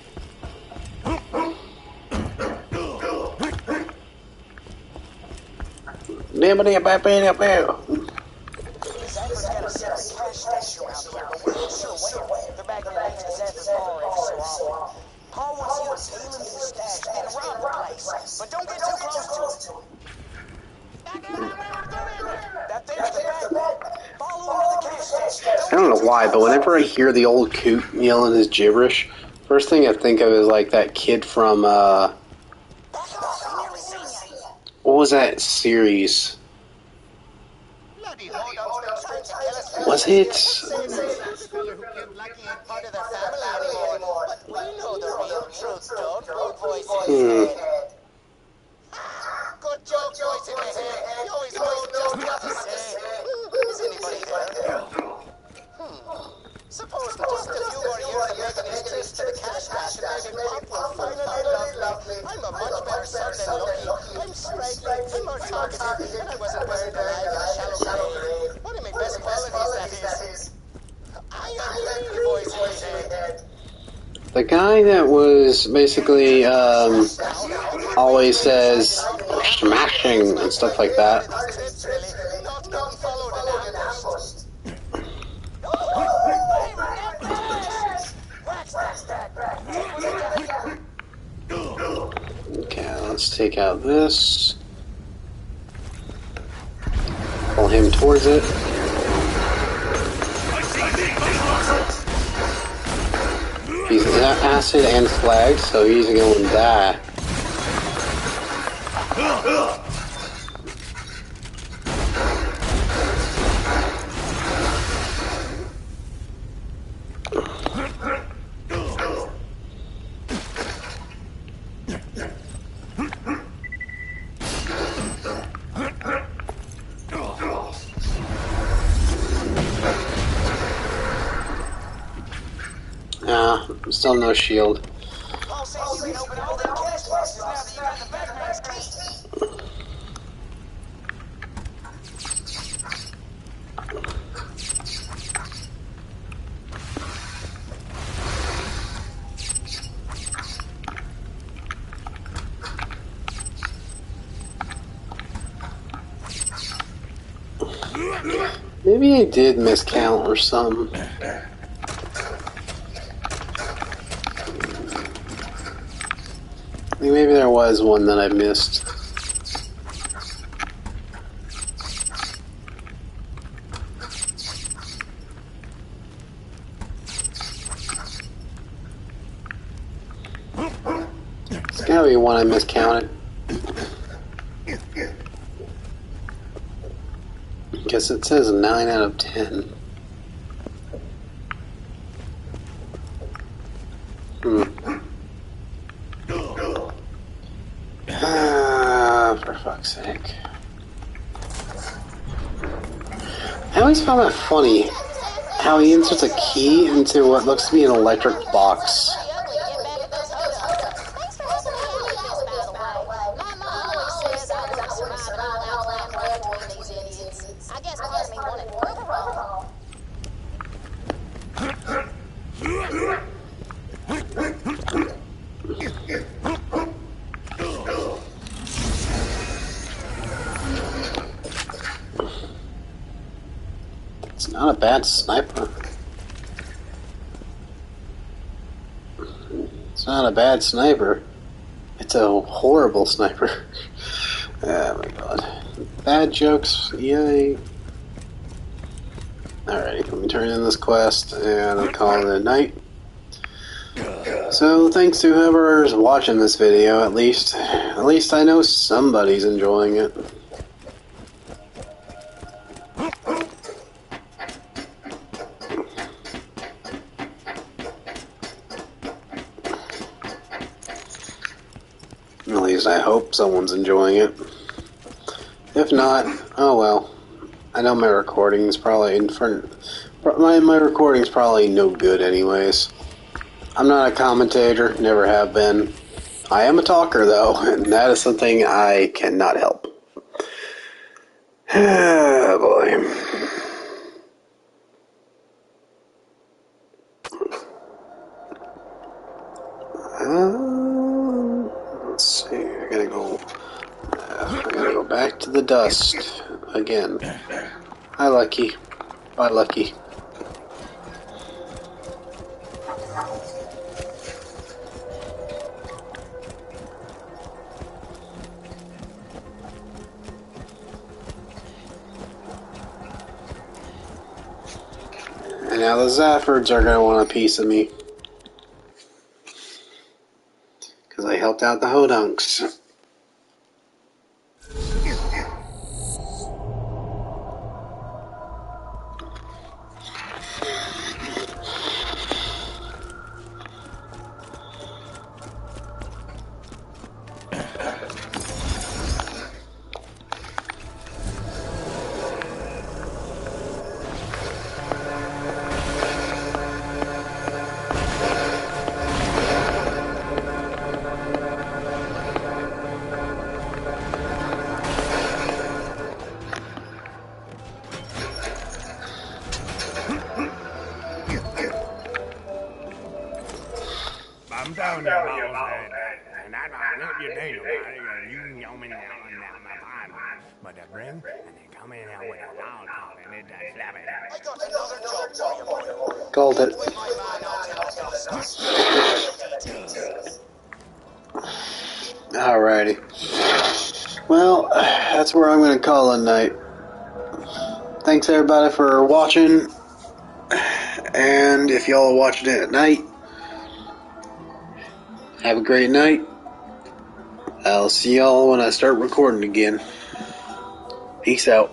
S4: But don't get too close to it. That there's the bag. Follow him to the cash station.
S1: I don't know why, but whenever I hear the old coot yelling his gibberish, first thing I think of is like that kid from, what was that series? Was it?
S4: Good joke, voice in my head. You always know just what to say. Is anybody there? Suppose in just a few more years of making these trips to the cash cache and maybe Pop will finally love me. I'm a much better son than Lucky. I'm straight, I'm more talkative, and I wasn't buried alive in a shallow grave. One of my best qualities, that is. I am the voice in my head.
S1: The guy that was basically always says smashing and stuff like that.
S4: Trips, really. Not getting followed and ambushed.
S1: Okay, let's take out this. Pull him towards it. He's acid and flagged, so he's going to die. Still no shield. Maybe I did miscount or something. Maybe there was one that I missed. It's gotta be one I miscounted. Guess it says 9 out of 10. For fuck's sake. I always found that funny, how he inserts a key into what looks to be an electric box. It's not a bad sniper. It's not a bad sniper. It's a horrible sniper. Oh my god. Bad jokes, yay. Alright, let me turn in this quest and I'll call it a night. So thanks to whoever's watching this video, at least I know somebody's enjoying it. At least I hope someone's enjoying it. If not, oh well. I know my recording's probably my recording's probably no good anyways. I'm not a commentator, never have been. I am a talker though, and that is something I cannot help. Oh boy. Let's see, I gotta go back to the dust again. Hi, Lucky. Bye, Lucky. And now the Zaffords are gonna want a piece of me. Because I helped out the Hodunks.
S7: I'm down here, Mountain, and I might help you ain't nobody. You can come in now my Bible. But the bring, and they come in now with a lollipop and it does slap it.
S4: I got another job for you, boy.
S1: Called it.
S4: With my man, I'll tell you the start details.
S1: Alrighty. Well, that's where I'm going to call it a night. Thanks everybody for watching. And if y'all are watching it at night, have a great night. I'll see y'all when I start recording again. Peace out.